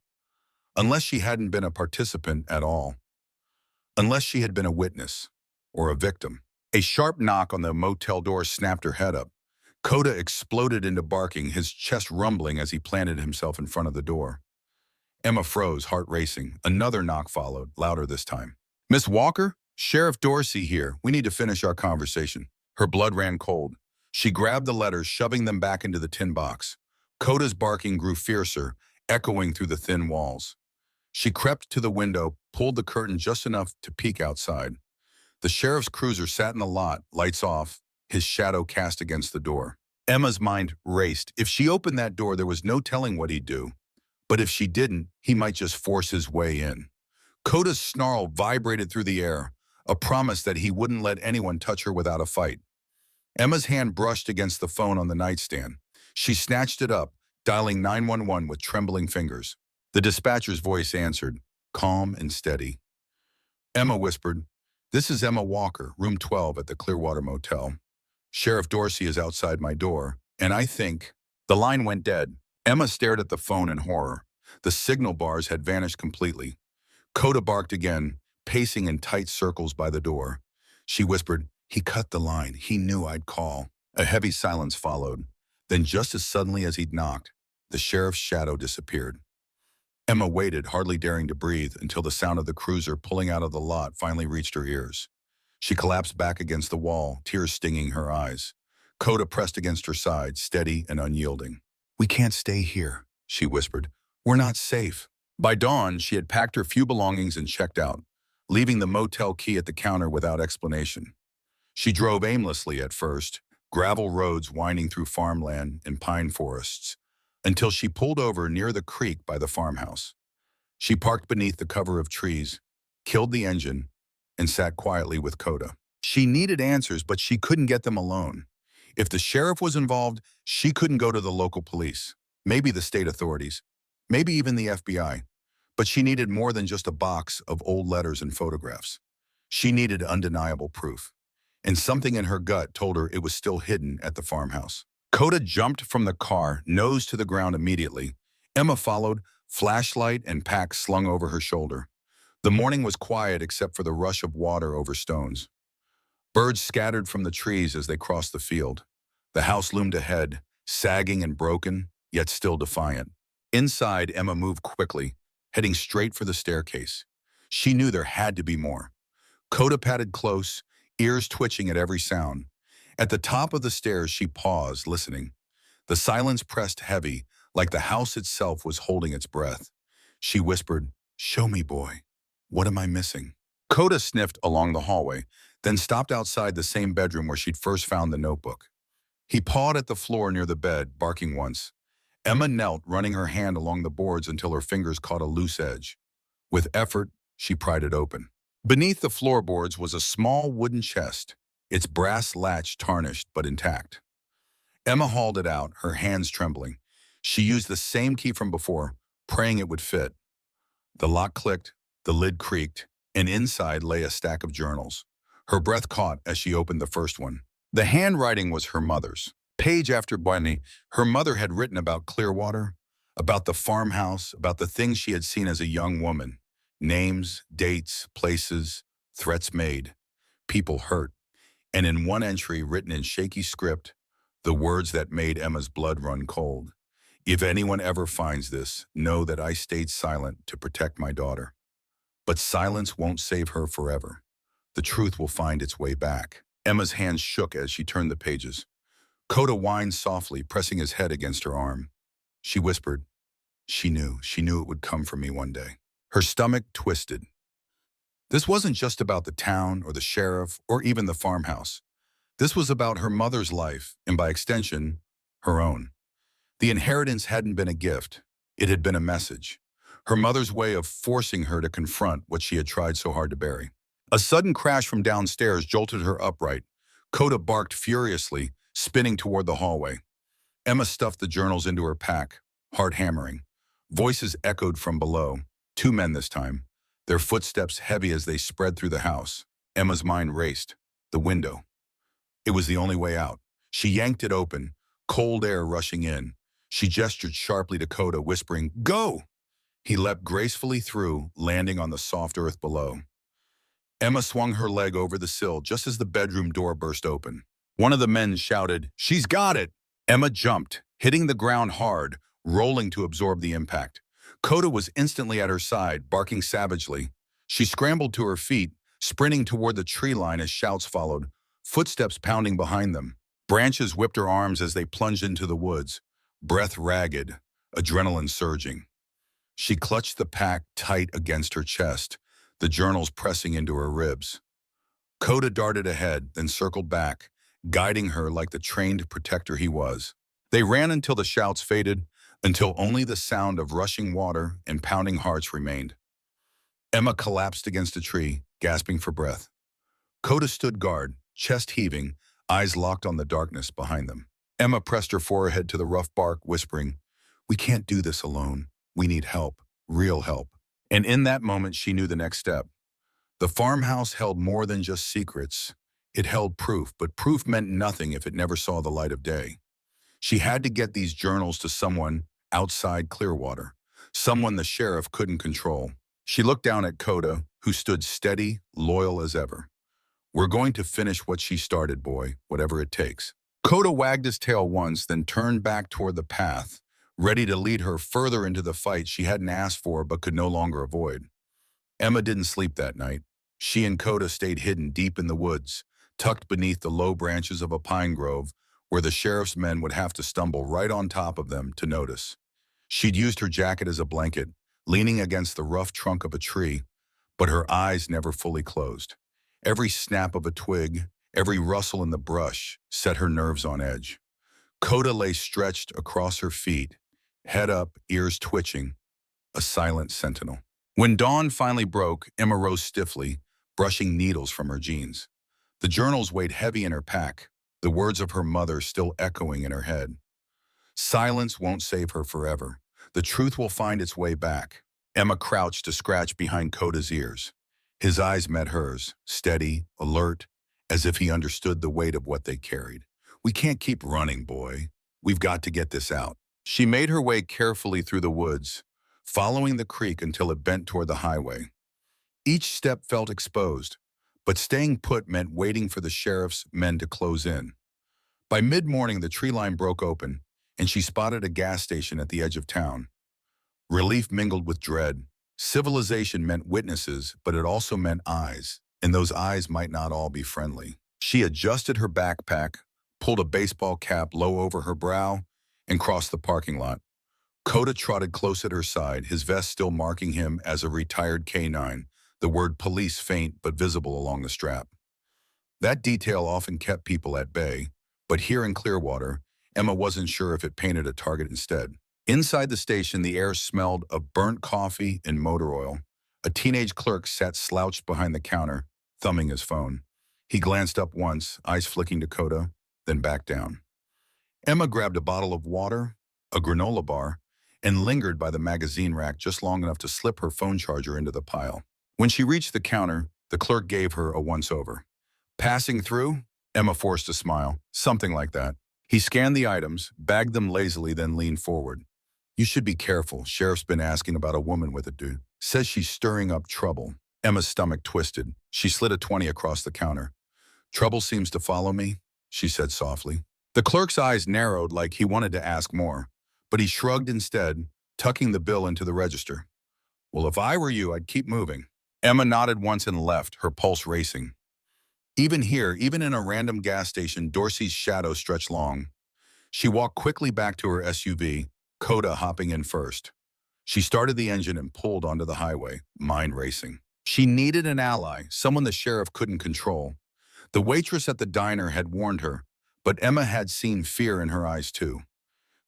Unless she hadn't been a participant at all. Unless she had been a witness or a victim. A sharp knock on the motel door snapped her head up. Coda exploded into barking, his chest rumbling as he planted himself in front of the door. Emma froze, heart racing. Another knock followed, louder this time. "Miss Walker? Sheriff Dorsey here. We need to finish our conversation." Her blood ran cold. She grabbed the letters, shoving them back into the tin box. Coda's barking grew fiercer, echoing through the thin walls. She crept to the window, pulled the curtain just enough to peek outside. The sheriff's cruiser sat in the lot, lights off, his shadow cast against the door. Emma's mind raced. If she opened that door, there was no telling what he'd do. But if she didn't, he might just force his way in. Coda's snarl vibrated through the air, a promise that he wouldn't let anyone touch her without a fight. Emma's hand brushed against the phone on the nightstand. She snatched it up, dialing 911 with trembling fingers. The dispatcher's voice answered, calm and steady. Emma whispered, "This is Emma Walker, room 12 at the Clearwater Motel. Sheriff Dorsey is outside my door, and I think—" The line went dead. Emma stared at the phone in horror. The signal bars had vanished completely. Coda barked again, pacing in tight circles by the door. She whispered, "He cut the line. He knew I'd call." A heavy silence followed. Then just as suddenly as he'd knocked, the sheriff's shadow disappeared. Emma waited, hardly daring to breathe, until the sound of the cruiser pulling out of the lot finally reached her ears. She collapsed back against the wall, tears stinging her eyes. Coda pressed against her side, steady and unyielding. "We can't stay here," she whispered. "We're not safe." By dawn, she had packed her few belongings and checked out, leaving the motel key at the counter without explanation. She drove aimlessly at first, gravel roads winding through farmland and pine forests, until she pulled over near the creek by the farmhouse. She parked beneath the cover of trees, killed the engine, and sat quietly with Coda. She needed answers, but she couldn't get them alone. If the sheriff was involved, she couldn't go to the local police, maybe the state authorities, maybe even the FBI. But she needed more than just a box of old letters and photographs. She needed undeniable proof. And something in her gut told her it was still hidden at the farmhouse. Coda jumped from the car, nose to the ground immediately. Emma followed, flashlight and pack slung over her shoulder. The morning was quiet except for the rush of water over stones. Birds scattered from the trees as they crossed the field. The house loomed ahead, sagging and broken, yet still defiant. Inside, Emma moved quickly, heading straight for the staircase. She knew there had to be more. Coda padded close, ears twitching at every sound. At the top of the stairs, she paused, listening. The silence pressed heavy, like the house itself was holding its breath. She whispered, "Show me, boy. What am I missing?" Coda sniffed along the hallway, then stopped outside the same bedroom where she'd first found the notebook. He pawed at the floor near the bed, barking once. Emma knelt, running her hand along the boards until her fingers caught a loose edge. With effort, she pried it open. Beneath the floorboards was a small wooden chest, its brass latch tarnished but intact. Emma hauled it out, her hands trembling. She used the same key from before, praying it would fit. The lock clicked, the lid creaked, and inside lay a stack of journals. Her breath caught as she opened the first one. The handwriting was her mother's. Page after page, her mother had written about Clearwater, about the farmhouse, about the things she had seen as a young woman. Names, dates, places, threats made, people hurt. And in one entry written in shaky script, the words that made Emma's blood run cold. If anyone ever finds this, know that I stayed silent to protect my daughter. But silence won't save her forever. The truth will find its way back. Emma's hands shook as she turned the pages. Coda whined softly, pressing his head against her arm. She whispered, she knew it would come for me one day. Her stomach twisted. This wasn't just about the town or the sheriff or even the farmhouse. This was about her mother's life and, by extension, her own. The inheritance hadn't been a gift. It had been a message. Her mother's way of forcing her to confront what she had tried so hard to bury. A sudden crash from downstairs jolted her upright. Coda barked furiously, spinning toward the hallway. Emma stuffed the journals into her pack, heart hammering. Voices echoed from below. 2 men this time, their footsteps heavy as they spread through the house. Emma's mind raced. The window. It was the only way out. She yanked it open, cold air rushing in. She gestured sharply to Coda, whispering, "Go!" He leapt gracefully through, landing on the soft earth below. Emma swung her leg over the sill just as the bedroom door burst open. One of the men shouted, "She's got it!" Emma jumped, hitting the ground hard, rolling to absorb the impact. Coda was instantly at her side, barking savagely. She scrambled to her feet, sprinting toward the tree line as shouts followed, footsteps pounding behind them. Branches whipped her arms as they plunged into the woods, breath ragged, adrenaline surging. She clutched the pack tight against her chest, the journals pressing into her ribs. Coda darted ahead, then circled back, guiding her like the trained protector he was. They ran until the shouts faded, until only the sound of rushing water and pounding hearts remained. Emma collapsed against a tree, gasping for breath. Coda stood guard, chest heaving, eyes locked on the darkness behind them. Emma pressed her forehead to the rough bark, whispering, "We can't do this alone. We need help, real help." And in that moment, she knew the next step. The farmhouse held more than just secrets. It held proof, but proof meant nothing if it never saw the light of day. She had to get these journals to someone outside Clearwater, someone the sheriff couldn't control. She looked down at Coda, who stood steady, loyal as ever. "We're going to finish what she started, boy, whatever it takes." Coda wagged his tail once, then turned back toward the path, ready to lead her further into the fight she hadn't asked for but could no longer avoid. Emma didn't sleep that night. She and Coda stayed hidden deep in the woods, tucked beneath the low branches of a pine grove where the sheriff's men would have to stumble right on top of them to notice. She'd used her jacket as a blanket, leaning against the rough trunk of a tree, but her eyes never fully closed. Every snap of a twig, every rustle in the brush set her nerves on edge. Coda lay stretched across her feet, head up, ears twitching, a silent sentinel. When dawn finally broke, Emma rose stiffly, brushing needles from her jeans. The journals weighed heavy in her pack, the words of her mother still echoing in her head. Silence won't save her forever. The truth will find its way back. Emma crouched to scratch behind Coda's ears. His eyes met hers, steady, alert, as if he understood the weight of what they carried. "We can't keep running, boy. We've got to get this out." She made her way carefully through the woods, following the creek until it bent toward the highway. Each step felt exposed, but staying put meant waiting for the sheriff's men to close in. By mid-morning, the tree line broke open, and she spotted a gas station at the edge of town. Relief mingled with dread. Civilization meant witnesses, but it also meant eyes, and those eyes might not all be friendly. She adjusted her backpack, pulled a baseball cap low over her brow, and crossed the parking lot. Coda trotted close at her side, his vest still marking him as a retired K-9, the word police faint but visible along the strap. That detail often kept people at bay, but here in Clearwater, Emma wasn't sure if it painted a target instead. Inside the station, the air smelled of burnt coffee and motor oil. A teenage clerk sat slouched behind the counter, thumbing his phone. He glanced up once, eyes flicking to Coda, then back down. Emma grabbed a bottle of water, a granola bar, and lingered by the magazine rack just long enough to slip her phone charger into the pile. When she reached the counter, the clerk gave her a once-over. "Passing through?" Emma forced a smile. "Something like that." He scanned the items, bagged them lazily, then leaned forward. "You should be careful. Sheriff's been asking about a woman with a dude. Says she's stirring up trouble." Emma's stomach twisted. She slid a 20 across the counter. "Trouble seems to follow me," she said softly. The clerk's eyes narrowed like he wanted to ask more, but he shrugged instead, tucking the bill into the register. "Well, if I were you, I'd keep moving." Emma nodded once and left, her pulse racing. Even here, even in a random gas station, Dorsey's shadow stretched long. She walked quickly back to her SUV, Coda hopping in first. She started the engine and pulled onto the highway, mind racing. She needed an ally, someone the sheriff couldn't control. The waitress at the diner had warned her, but Emma had seen fear in her eyes too.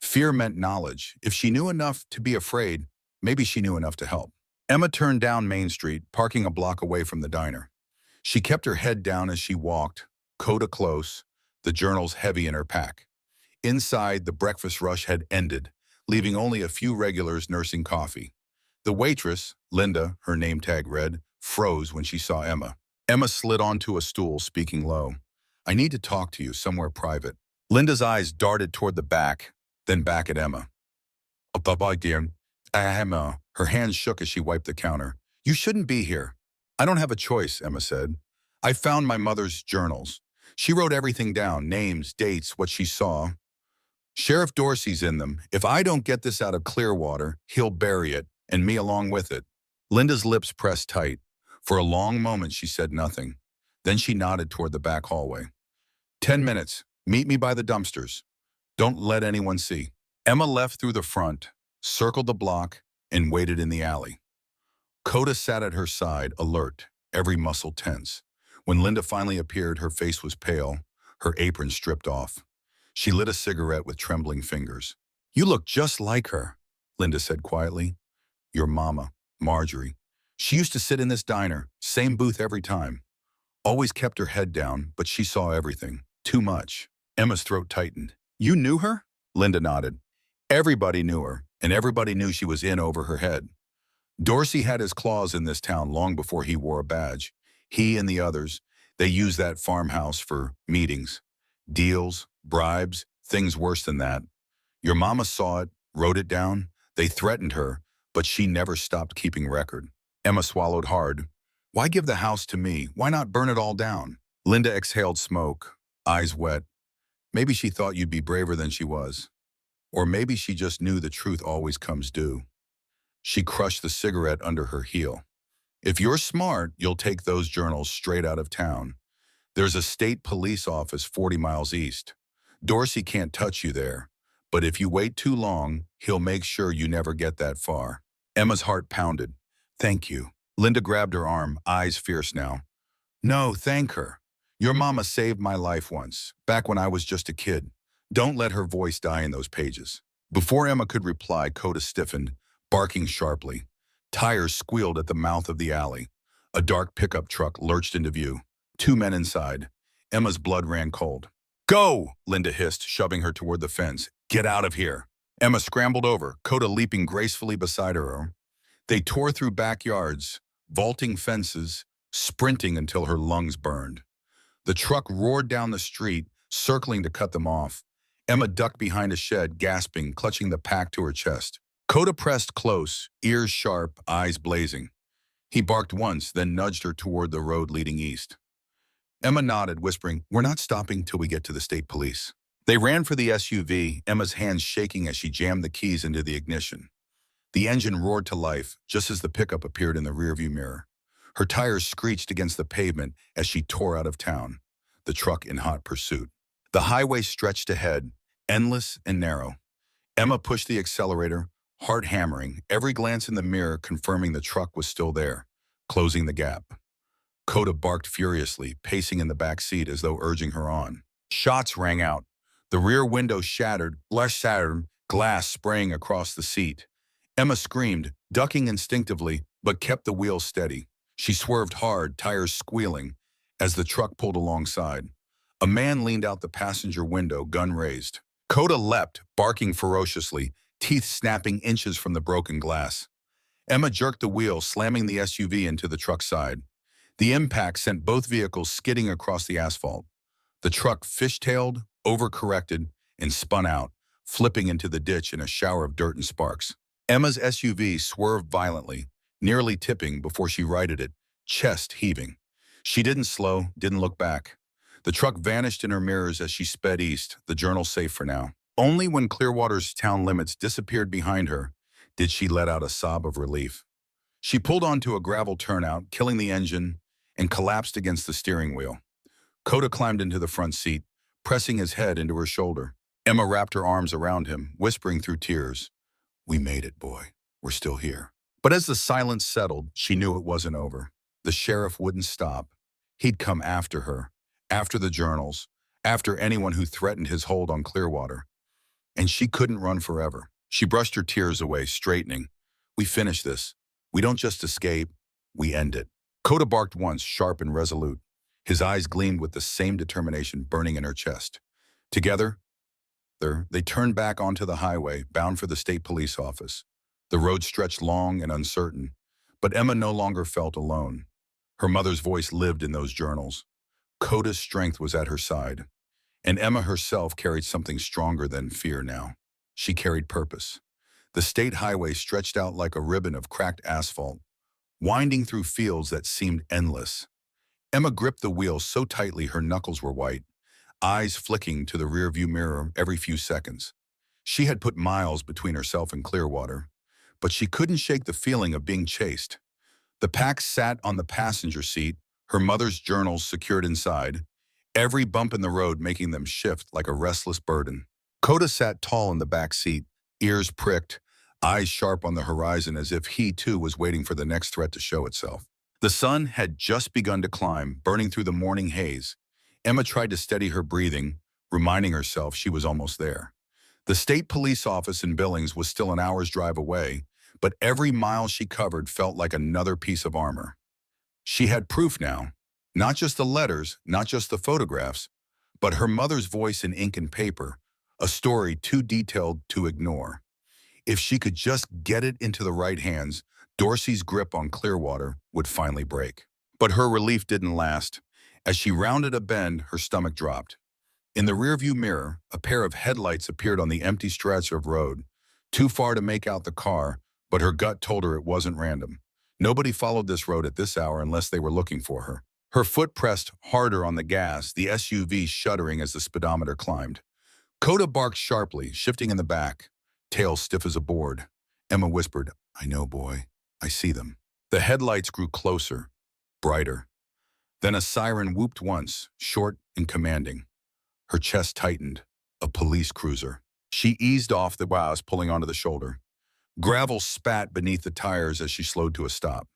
Fear meant knowledge. If she knew enough to be afraid, maybe she knew enough to help. Emma turned down Main Street, parking a block away from the diner. She kept her head down as she walked, Coda close, the journals heavy in her pack. Inside, the breakfast rush had ended, leaving only a few regulars nursing coffee. The waitress, Linda, her name tag read, froze when she saw Emma. Emma slid onto a stool, speaking low. "I need to talk to you somewhere private." Linda's eyes darted toward the back, then back at Emma. "Bye-bye, dear." Emma. Her hands shook as she wiped the counter. "You shouldn't be here." "I don't have a choice," Emma said. "I found my mother's journals. She wrote everything down, names, dates, what she saw. Sheriff Dorsey's in them. If I don't get this out of Clearwater, he'll bury it, and me along with it." Linda's lips pressed tight. For a long moment, she said nothing. Then she nodded toward the back hallway. 10 minutes. Meet me by the dumpsters. Don't let anyone see." Emma left through the front, circled the block, and waited in the alley. Coda sat at her side, alert, every muscle tense. When Linda finally appeared, her face was pale, her apron stripped off. She lit a cigarette with trembling fingers. "You look just like her," Linda said quietly. "Your mama, Marjorie. She used to sit in this diner, same booth every time. Always kept her head down, but she saw everything. Too much." Emma's throat tightened. "You knew her?" Linda nodded. "Everybody knew her, and everybody knew she was in over her head. Dorsey had his claws in this town long before he wore a badge. He and the others, they used that farmhouse for meetings, deals, bribes, things worse than that. Your mama saw it, wrote it down. They threatened her, but she never stopped keeping record." Emma swallowed hard. "Why give the house to me? Why not burn it all down?" Linda exhaled smoke, eyes wet. "Maybe she thought you'd be braver than she was. Or maybe she just knew the truth always comes due." She crushed the cigarette under her heel. "If you're smart, you'll take those journals straight out of town. There's a state police office 40 miles east. Dorsey can't touch you there, but if you wait too long, he'll make sure you never get that far." Emma's heart pounded. "Thank you." Linda grabbed her arm, eyes fierce now. "No, thank her. Your mama saved my life once, back when I was just a kid. Don't let her voice die in those pages." Before Emma could reply, Coda stiffened, barking sharply. Tires squealed at the mouth of the alley. A dark pickup truck lurched into view. 2 men inside. Emma's blood ran cold. "Go!" Linda hissed, shoving her toward the fence. "Get out of here." Emma scrambled over, Coda leaping gracefully beside her. They tore through backyards, vaulting fences, sprinting until her lungs burned. The truck roared down the street, circling to cut them off. Emma ducked behind a shed, gasping, clutching the pack to her chest. Coda pressed close, ears sharp, eyes blazing. He barked once, then nudged her toward the road leading east. Emma nodded, whispering, "We're not stopping till we get to the state police." They ran for the SUV, Emma's hands shaking as she jammed the keys into the ignition. The engine roared to life, just as the pickup appeared in the rearview mirror. Her tires screeched against the pavement as she tore out of town, the truck in hot pursuit. The highway stretched ahead, endless and narrow. Emma pushed the accelerator, heart hammering, every glance in the mirror confirming the truck was still there, closing the gap. Coda barked furiously, pacing in the back seat as though urging her on. Shots rang out. The rear window shattered, glass spraying across the seat. Emma screamed, ducking instinctively, but kept the wheel steady. She swerved hard, tires squealing, as the truck pulled alongside. A man leaned out the passenger window, gun raised. Coda leapt, barking ferociously, teeth snapping inches from the broken glass. Emma jerked the wheel, slamming the SUV into the truck's side. The impact sent both vehicles skidding across the asphalt. The truck fishtailed, overcorrected, and spun out, flipping into the ditch in a shower of dirt and sparks. Emma's SUV swerved violently, nearly tipping before she righted it, chest heaving. She didn't slow, didn't look back. The truck vanished in her mirrors as she sped east, the journal safe for now. Only when Clearwater's town limits disappeared behind her did she let out a sob of relief. She pulled onto a gravel turnout, killing the engine, and collapsed against the steering wheel. Coda climbed into the front seat, pressing his head into her shoulder. Emma wrapped her arms around him, whispering through tears, "We made it, boy. We're still here." But as the silence settled, she knew it wasn't over. The sheriff wouldn't stop. He'd come after her, after the journals, after anyone who threatened his hold on Clearwater. And she couldn't run forever. She brushed her tears away, straightening. "We finish this. We don't just escape, we end it." Coda barked once, sharp and resolute. His eyes gleamed with the same determination burning in her chest. Together, they turned back onto the highway, bound for the state police office. The road stretched long and uncertain, but Emma no longer felt alone. Her mother's voice lived in those journals. Coda's strength was at her side, and Emma herself carried something stronger than fear now. She carried purpose. The state highway stretched out like a ribbon of cracked asphalt, winding through fields that seemed endless. Emma gripped the wheel so tightly her knuckles were white, eyes flicking to the rearview mirror every few seconds. She had put miles between herself and Clearwater, but she couldn't shake the feeling of being chased. The pack sat on the passenger seat, her mother's journals secured inside, every bump in the road making them shift like a restless burden. Coda sat tall in the back seat, ears pricked, eyes sharp on the horizon as if he too was waiting for the next threat to show itself. The sun had just begun to climb, burning through the morning haze. Emma tried to steady her breathing, reminding herself she was almost there. The state police office in Billings was still an hour's drive away, but every mile she covered felt like another piece of armor. She had proof now, not just the letters, not just the photographs, but her mother's voice in ink and paper, a story too detailed to ignore. If she could just get it into the right hands, Dorsey's grip on Clearwater would finally break. But her relief didn't last. As she rounded a bend, her stomach dropped. In the rearview mirror, a pair of headlights appeared on the empty stretch of road, too far to make out the car, but her gut told her it wasn't random. Nobody followed this road at this hour unless they were looking for her. Her foot pressed harder on the gas, the SUV shuddering as the speedometer climbed. Coda barked sharply, shifting in the back, tail stiff as a board. Emma whispered, "I know, boy. I see them." The headlights grew closer, brighter. Then a siren whooped once, short and commanding. Her chest tightened. A police cruiser. She eased off the wows, pulling onto the shoulder. Gravel spat beneath the tires as she slowed to a stop.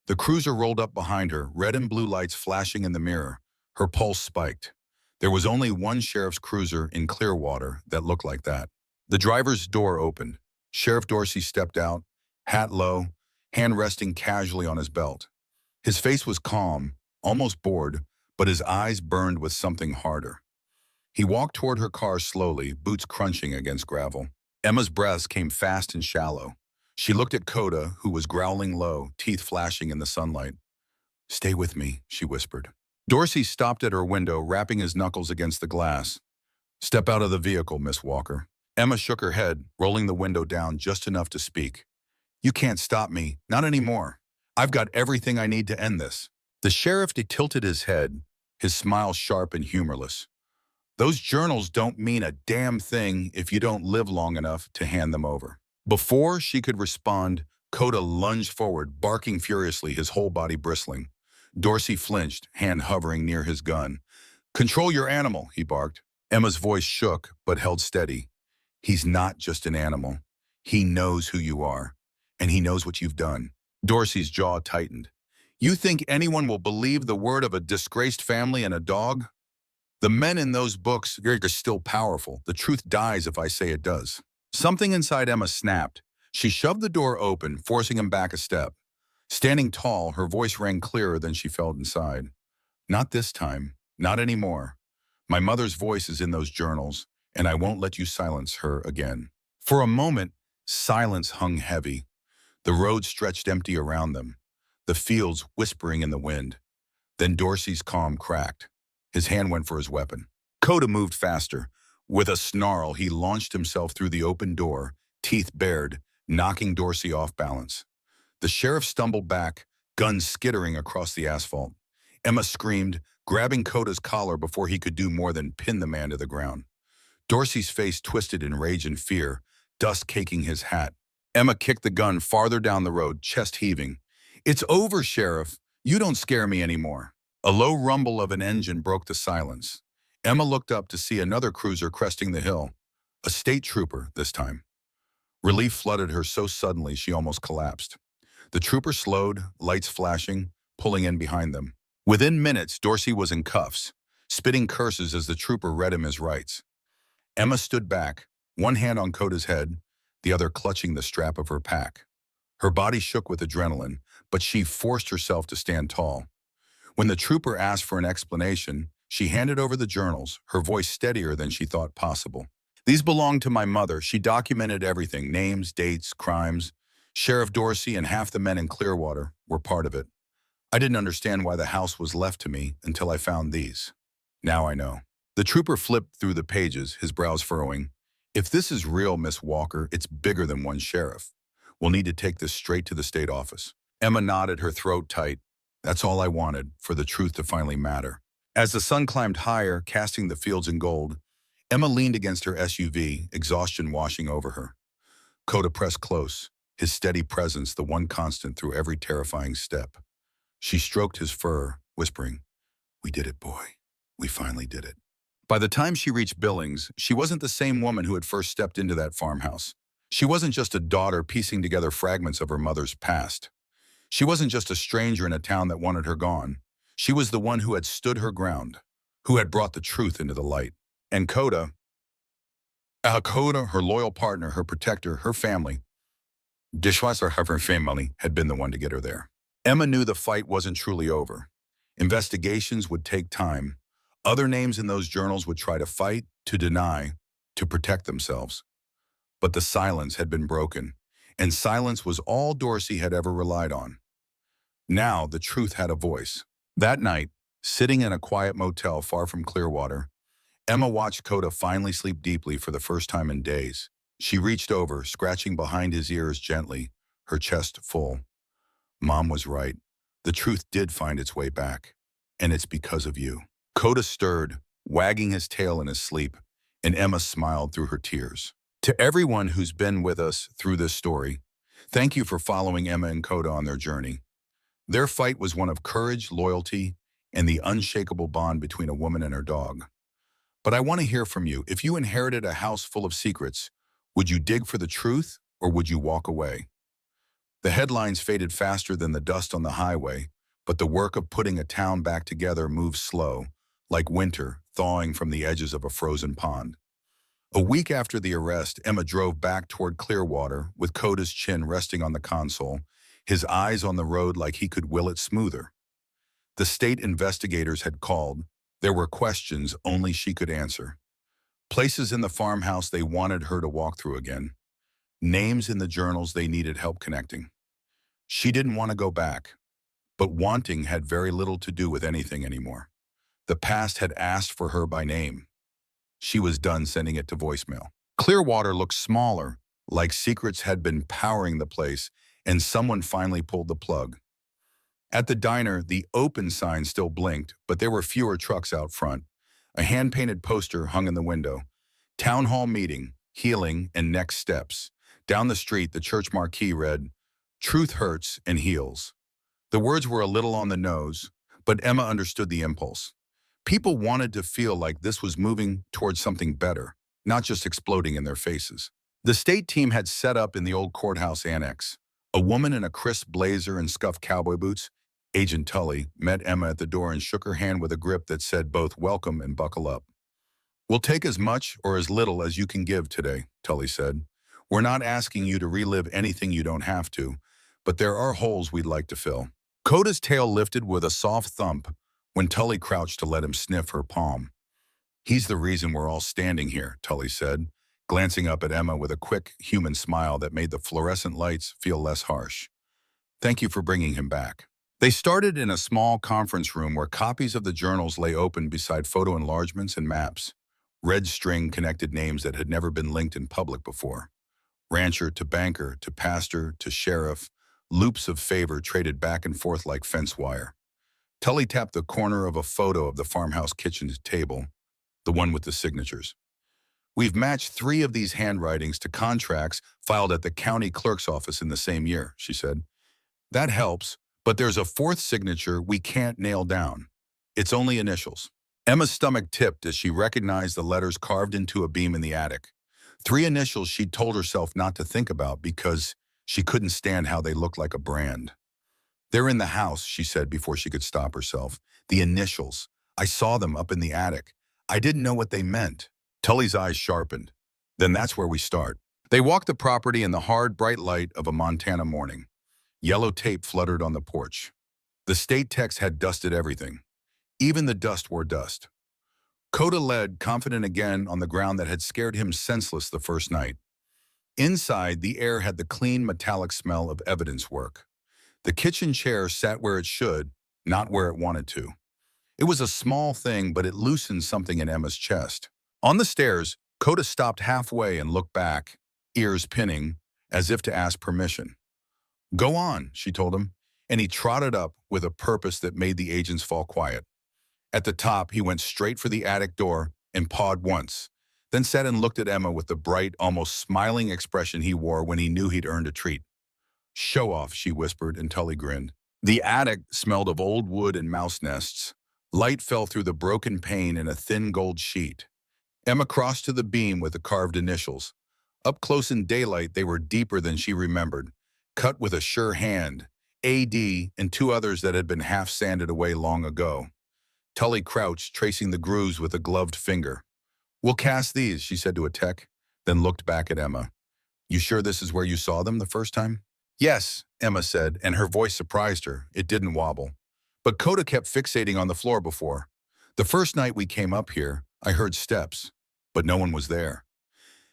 The cruiser rolled up behind her, red and blue lights flashing in the mirror. Her pulse spiked. There was only one sheriff's cruiser in Clearwater that looked like that. The driver's door opened. Sheriff Dorsey stepped out, hat low, hand resting casually on his belt. His face was calm, almost bored, but his eyes burned with something harder. He walked toward her car slowly, boots crunching against gravel. Emma's breaths came fast and shallow. She looked at Coda, who was growling low, teeth flashing in the sunlight. "Stay with me," she whispered. Dorsey stopped at her window, rapping his knuckles against the glass. "Step out of the vehicle, Miss Walker." Emma shook her head, rolling the window down just enough to speak. "You can't stop me, not anymore. I've got everything I need to end this." The sheriff tilted his head, his smile sharp and humorless. "Those journals don't mean a damn thing if you don't live long enough to hand them over." Before she could respond, Coda lunged forward, barking furiously, his whole body bristling. Dorsey flinched, hand hovering near his gun. "Control your animal," he barked. Emma's voice shook, but held steady. "He's not just an animal. He knows who you are, and he knows what you've done." Dorsey's jaw tightened. "You think anyone will believe the word of a disgraced family and a dog? The men in those books are still powerful. The truth dies if I say it does." Something inside Emma snapped. She shoved the door open, forcing him back a step. Standing tall, her voice rang clearer than she felt inside. "Not this time. Not anymore. My mother's voice is in those journals, and I won't let you silence her again." For a moment, silence hung heavy. The road stretched empty around them, the fields whispering in the wind. Then Dorsey's calm cracked. His hand went for his weapon. Coda moved faster. With a snarl, he launched himself through the open door, teeth bared, knocking Dorsey off balance. The sheriff stumbled back, gun skittering across the asphalt. Emma screamed, grabbing Coda's collar before he could do more than pin the man to the ground. Dorsey's face twisted in rage and fear, dust caking his hat. Emma kicked the gun farther down the road, chest heaving. "It's over, Sheriff. You don't scare me anymore." A low rumble of an engine broke the silence. Emma looked up to see another cruiser cresting the hill. A state trooper, this time. Relief flooded her so suddenly she almost collapsed. The trooper slowed, lights flashing, pulling in behind them. Within minutes, Dorsey was in cuffs, spitting curses as the trooper read him his rights. Emma stood back, one hand on Coda's head, the other clutching the strap of her pack. Her body shook with adrenaline, but she forced herself to stand tall. When the trooper asked for an explanation, she handed over the journals, her voice steadier than she thought possible. "These belonged to my mother. She documented everything, names, dates, crimes. Sheriff Dorsey and half the men in Clearwater were part of it. I didn't understand why the house was left to me until I found these. Now I know." The trooper flipped through the pages, his brows furrowing. "If this is real, Miss Walker, it's bigger than one sheriff. We'll need to take this straight to the state office." Emma nodded, her throat tight. That's all I wanted, for the truth to finally matter. As the sun climbed higher, casting the fields in gold, Emma leaned against her SUV, exhaustion washing over her. Coda pressed close, his steady presence the one constant through every terrifying step. She stroked his fur, whispering, "We did it, boy. We finally did it." By the time she reached Billings, she wasn't the same woman who had first stepped into that farmhouse. She wasn't just a daughter piecing together fragments of her mother's past. She wasn't just a stranger in a town that wanted her gone. She was the one who had stood her ground, who had brought the truth into the light. And Coda, her loyal partner, her protector, her family, Dishwasser of her family, had been the one to get her there. Emma knew the fight wasn't truly over. Investigations would take time. Other names in those journals would try to fight, to deny, to protect themselves. But the silence had been broken, and silence was all Dorsey had ever relied on. Now the truth had a voice. That night, sitting in a quiet motel far from Clearwater, Emma watched Coda finally sleep deeply for the first time in days. She reached over, scratching behind his ears gently, her chest full. Mom was right. The truth did find its way back. And it's because of you. Coda stirred, wagging his tail in his sleep, and Emma smiled through her tears. To everyone who's been with us through this story, thank you for following Emma and Coda on their journey. Their fight was one of courage, loyalty, and the unshakable bond between a woman and her dog. But I want to hear from you. If you inherited a house full of secrets, would you dig for the truth or would you walk away? The headlines faded faster than the dust on the highway, but the work of putting a town back together moved slow, like winter thawing from the edges of a frozen pond. A week after the arrest, Emma drove back toward Clearwater with Coda's chin resting on the console, his eyes on the road like he could will it smoother. The state investigators had called. There were questions only she could answer. Places in the farmhouse they wanted her to walk through again. Names in the journals they needed help connecting. She didn't want to go back, but wanting had very little to do with anything anymore. The past had asked for her by name. She was done sending it to voicemail. Clearwater looked smaller, like secrets had been powering the place, and someone finally pulled the plug. At the diner, the open sign still blinked, but there were fewer trucks out front. A hand-painted poster hung in the window. Town hall meeting, healing, and next steps. Down the street, the church marquee read, "Truth hurts and heals." The words were a little on the nose, but Emma understood the impulse. People wanted to feel like this was moving towards something better, not just exploding in their faces. The state team had set up in the old courthouse annex. A woman in a crisp blazer and scuffed cowboy boots, Agent Tully, met Emma at the door and shook her hand with a grip that said both welcome and buckle up. "We'll take as much or as little as you can give today," Tully said. "We're not asking you to relive anything you don't have to, but there are holes we'd like to fill." Coda's tail lifted with a soft thump when Tully crouched to let him sniff her palm. "He's the reason we're all standing here," Tully said, glancing up at Emma with a quick, human smile that made the fluorescent lights feel less harsh. Thank you for bringing him back. They started in a small conference room where copies of the journals lay open beside photo enlargements and maps. Red string connected names that had never been linked in public before. Rancher to banker to pastor to sheriff, loops of favor traded back and forth like fence wire. Tully tapped the corner of a photo of the farmhouse kitchen table, the one with the signatures. We've matched 3 of these handwritings to contracts filed at the county clerk's office in the same year, she said. That helps, but there's a 4th signature we can't nail down. It's only initials. Emma's stomach tipped as she recognized the letters carved into a beam in the attic. 3 initials she'd told herself not to think about because she couldn't stand how they looked like a brand. They're in the house, she said before she could stop herself. The initials. I saw them up in the attic. I didn't know what they meant. Tully's eyes sharpened. Then that's where we start. They walked the property in the hard, bright light of a Montana morning. Yellow tape fluttered on the porch. The state techs had dusted everything. Even the dust wore dust. Coda led, confident again on the ground that had scared him senseless the first night. Inside, the air had the clean, metallic smell of evidence work. The kitchen chair sat where it should, not where it wanted to. It was a small thing, but it loosened something in Emma's chest. On the stairs, Coda stopped halfway and looked back, ears pinning, as if to ask permission. Go on, she told him, and he trotted up with a purpose that made the agents fall quiet. At the top, he went straight for the attic door and pawed once, then sat and looked at Emma with the bright, almost smiling expression he wore when he knew he'd earned a treat. Show off, she whispered, and Tully grinned. The attic smelled of old wood and mouse nests. Light fell through the broken pane in a thin gold sheet. Emma crossed to the beam with the carved initials. Up close in daylight, they were deeper than she remembered, cut with a sure hand, A.D. and 2 others that had been half sanded away long ago. Tully crouched, tracing the grooves with a gloved finger. We'll cast these, she said to a tech, then looked back at Emma. You sure this is where you saw them the first time? Yes, Emma said, and her voice surprised her. It didn't wobble. But Coda kept fixating on the floor before. The first night we came up here, I heard steps, but no one was there.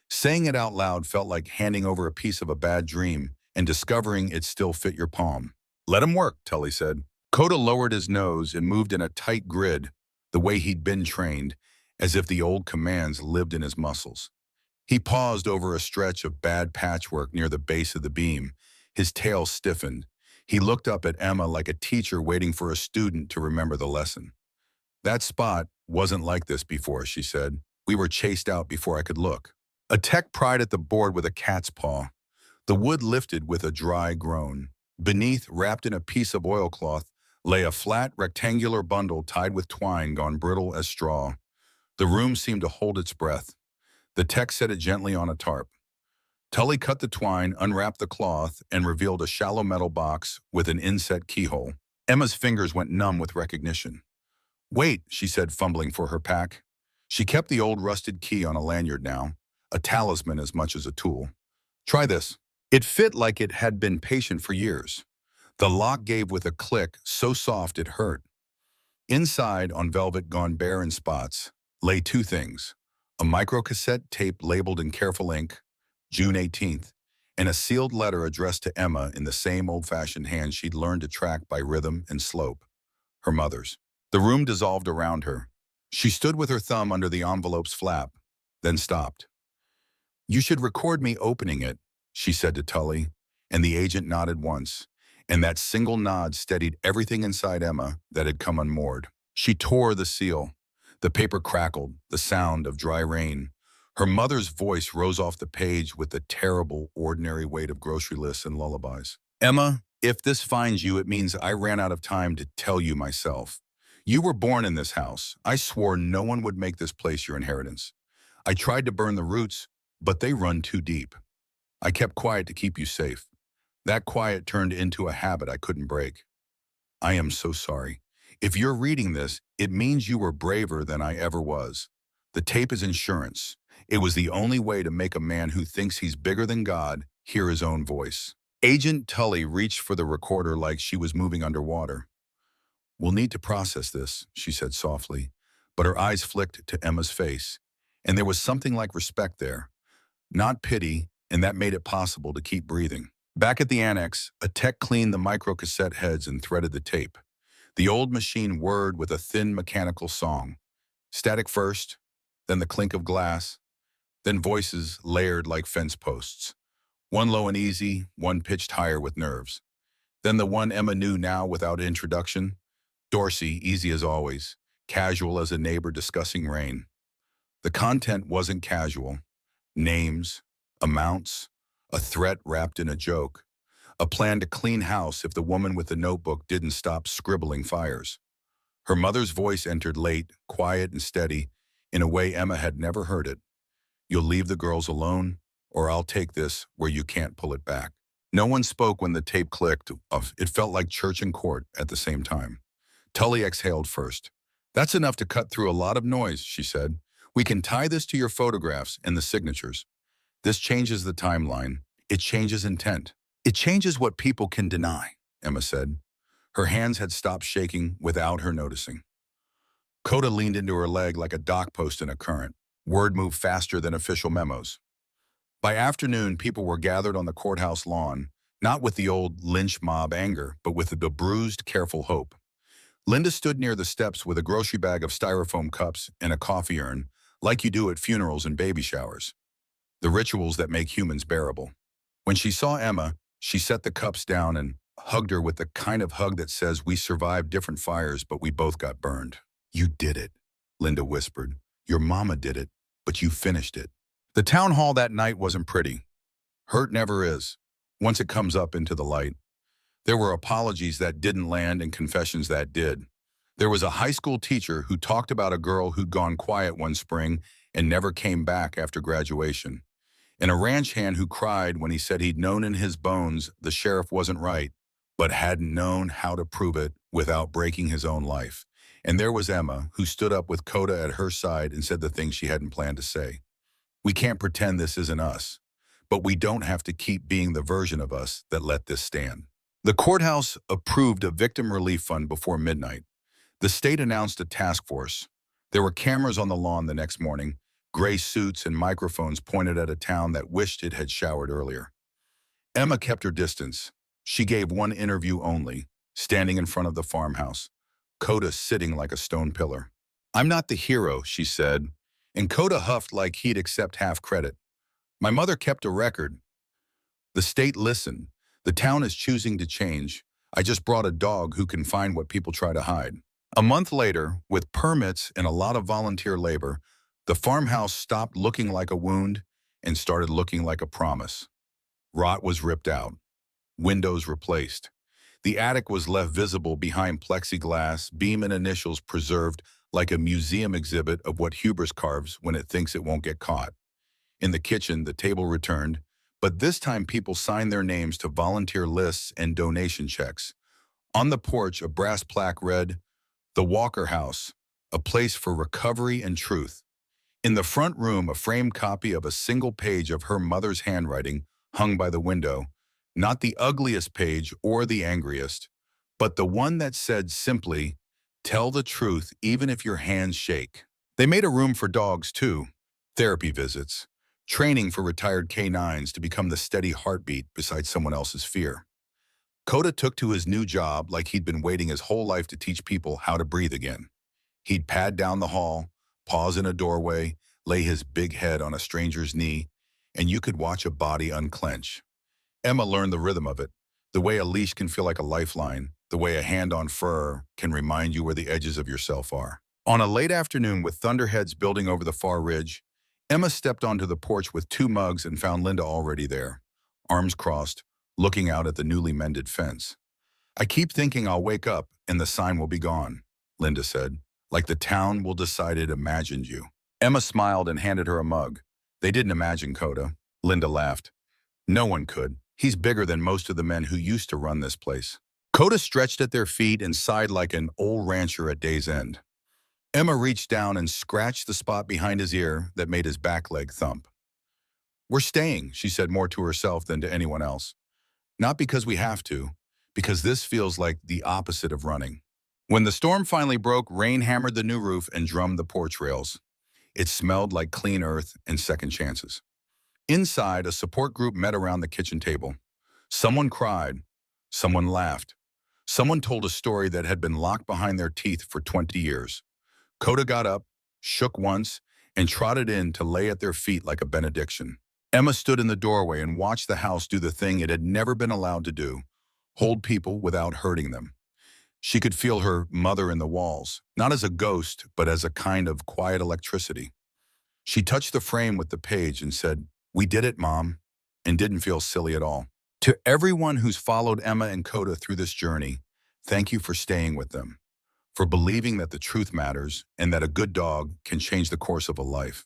Saying it out loud felt like handing over a piece of a bad dream and discovering it still fit your palm. Let him work, Tully said. Coda lowered his nose and moved in a tight grid, the way he'd been trained, as if the old commands lived in his muscles. He paused over a stretch of bad patchwork near the base of the beam. His tail stiffened. He looked up at Emma like a teacher waiting for a student to remember the lesson. That spot wasn't like this before, she said. We were chased out before I could look. A tech pried at the board with a cat's paw. The wood lifted with a dry groan. Beneath, wrapped in a piece of oilcloth, lay a flat, rectangular bundle tied with twine gone brittle as straw. The room seemed to hold its breath. The tech set it gently on a tarp. Tully cut the twine, unwrapped the cloth, and revealed a shallow metal box with an inset keyhole. Emma's fingers went numb with recognition. Wait, she said, fumbling for her pack. She kept the old rusted key on a lanyard now, a talisman as much as a tool. Try this. It fit like it had been patient for years. The lock gave with a click so soft it hurt. Inside, on velvet gone bare in spots, lay 2 things. A microcassette tape labeled in careful ink, June 18th, and a sealed letter addressed to Emma in the same old-fashioned hand she'd learned to track by rhythm and slope, her mother's. The room dissolved around her. She stood with her thumb under the envelope's flap, then stopped. You should record me opening it, she said to Tully, and the agent nodded once, and that single nod steadied everything inside Emma that had come unmoored. She tore the seal. The paper crackled, the sound of dry rain. Her mother's voice rose off the page with the terrible, ordinary weight of grocery lists and lullabies. Emma, if this finds you, it means I ran out of time to tell you myself. You were born in this house. I swore no one would make this place your inheritance. I tried to burn the roots, but they run too deep. I kept quiet to keep you safe. That quiet turned into a habit I couldn't break. I am so sorry. If you're reading this, it means you were braver than I ever was. The tape is insurance. It was the only way to make a man who thinks he's bigger than God hear his own voice. Agent Tully reached for the recorder like she was moving underwater. We'll need to process this, she said softly, but her eyes flicked to Emma's face, and there was something like respect there. not pity, and that made it possible to keep breathing. Back at the annex, a tech cleaned the microcassette heads and threaded the tape. The old machine whirred with a thin mechanical song. Static first, then the clink of glass, then voices layered like fence posts. One low and easy, one pitched higher with nerves. Then the one Emma knew now without introduction. Dorsey, easy as always, casual as a neighbor discussing rain. The content wasn't casual. Names, amounts, a threat wrapped in a joke, a plan to clean house if the woman with the notebook didn't stop scribbling fires. Her mother's voice entered late, quiet and steady, in a way Emma had never heard it. You'll leave the girls alone, or I'll take this where you can't pull it back. No one spoke when the tape clicked. It felt like church and court at the same time. Tully exhaled first. That's enough to cut through a lot of noise, she said. We can tie this to your photographs and the signatures. This changes the timeline. It changes intent. It changes what people can deny, Emma said. Her hands had stopped shaking without her noticing. Coda leaned into her leg like a dock post in a current. Word moved faster than official memos. By afternoon, people were gathered on the courthouse lawn, not with the old lynch mob anger, but with the bruised, careful hope. Linda stood near the steps with a grocery bag of styrofoam cups and a coffee urn, like you do at funerals and baby showers. The rituals that make humans bearable. When she saw Emma, she set the cups down and hugged her with the kind of hug that says we survived different fires, but we both got burned. You did it, Linda whispered. Your mama did it, but you finished it. The town hall that night wasn't pretty. Hurt never is, once it comes up into the light. There were apologies that didn't land and confessions that did. There was a high school teacher who talked about a girl who'd gone quiet one spring and never came back after graduation, and a ranch hand who cried when he said he'd known in his bones the sheriff wasn't right, but hadn't known how to prove it without breaking his own life. And there was Emma, who stood up with Coda at her side and said the things she hadn't planned to say. We can't pretend this isn't us, but we don't have to keep being the version of us that let this stand. The courthouse approved a victim relief fund before midnight. The state announced a task force. There were cameras on the lawn the next morning, gray suits and microphones pointed at a town that wished it had showered earlier. Emma kept her distance. She gave one interview only, standing in front of the farmhouse, Coda sitting like a stone pillar. I'm not the hero, she said, and Coda huffed like he'd accept half credit. My mother kept a record. The state listened. The town is choosing to change. I just brought a dog who can find what people try to hide. A month later, with permits and a lot of volunteer labor, the farmhouse stopped looking like a wound and started looking like a promise. Rot was ripped out. Windows replaced. The attic was left visible behind plexiglass, beam and initials preserved like a museum exhibit of what hubris carves when it thinks it won't get caught. In the kitchen, the table returned, but this time people signed their names to volunteer lists and donation checks. On the porch, a brass plaque read, The Walker House, a place for recovery and truth. In the front room, a framed copy of a single page of her mother's handwriting hung by the window, not the ugliest page or the angriest, but the one that said simply, tell the truth even if your hands shake. They made a room for dogs too, therapy visits, training for retired canines to become the steady heartbeat beside someone else's fear. Coda took to his new job like he'd been waiting his whole life to teach people how to breathe again. He'd pad down the hall, pause in a doorway, lay his big head on a stranger's knee, and you could watch a body unclench. Emma learned the rhythm of it, the way a leash can feel like a lifeline, the way a hand on fur can remind you where the edges of yourself are. On a late afternoon with thunderheads building over the far ridge, Emma stepped onto the porch with 2 mugs and found Linda already there, arms crossed, looking out at the newly mended fence. I keep thinking I'll wake up and the sign will be gone, Linda said, like the town will decide it imagined you. Emma smiled and handed her a mug. They didn't imagine Coda. Linda laughed. No one could. He's bigger than most of the men who used to run this place. Coda stretched at their feet and sighed like an old rancher at day's end. Emma reached down and scratched the spot behind his ear that made his back leg thump. We're staying, she said more to herself than to anyone else. Not because we have to, because this feels like the opposite of running. When the storm finally broke, rain hammered the new roof and drummed the porch rails. It smelled like clean earth and second chances. Inside, a support group met around the kitchen table. Someone cried. Someone laughed. Someone told a story that had been locked behind their teeth for 20 years. Coda got up, shook once, and trotted in to lay at their feet like a benediction. Emma stood in the doorway and watched the house do the thing it had never been allowed to do: hold people without hurting them. She could feel her mother in the walls, not as a ghost, but as a kind of quiet electricity. She touched the frame with the page and said, "We did it, Mom," and didn't feel silly at all. To everyone who's followed Emma and Coda through this journey, thank you for staying with them, for believing that the truth matters and that a good dog can change the course of a life.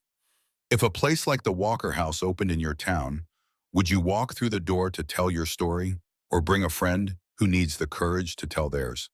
If a place like the Walker House opened in your town, would you walk through the door to tell your story or bring a friend who needs the courage to tell theirs?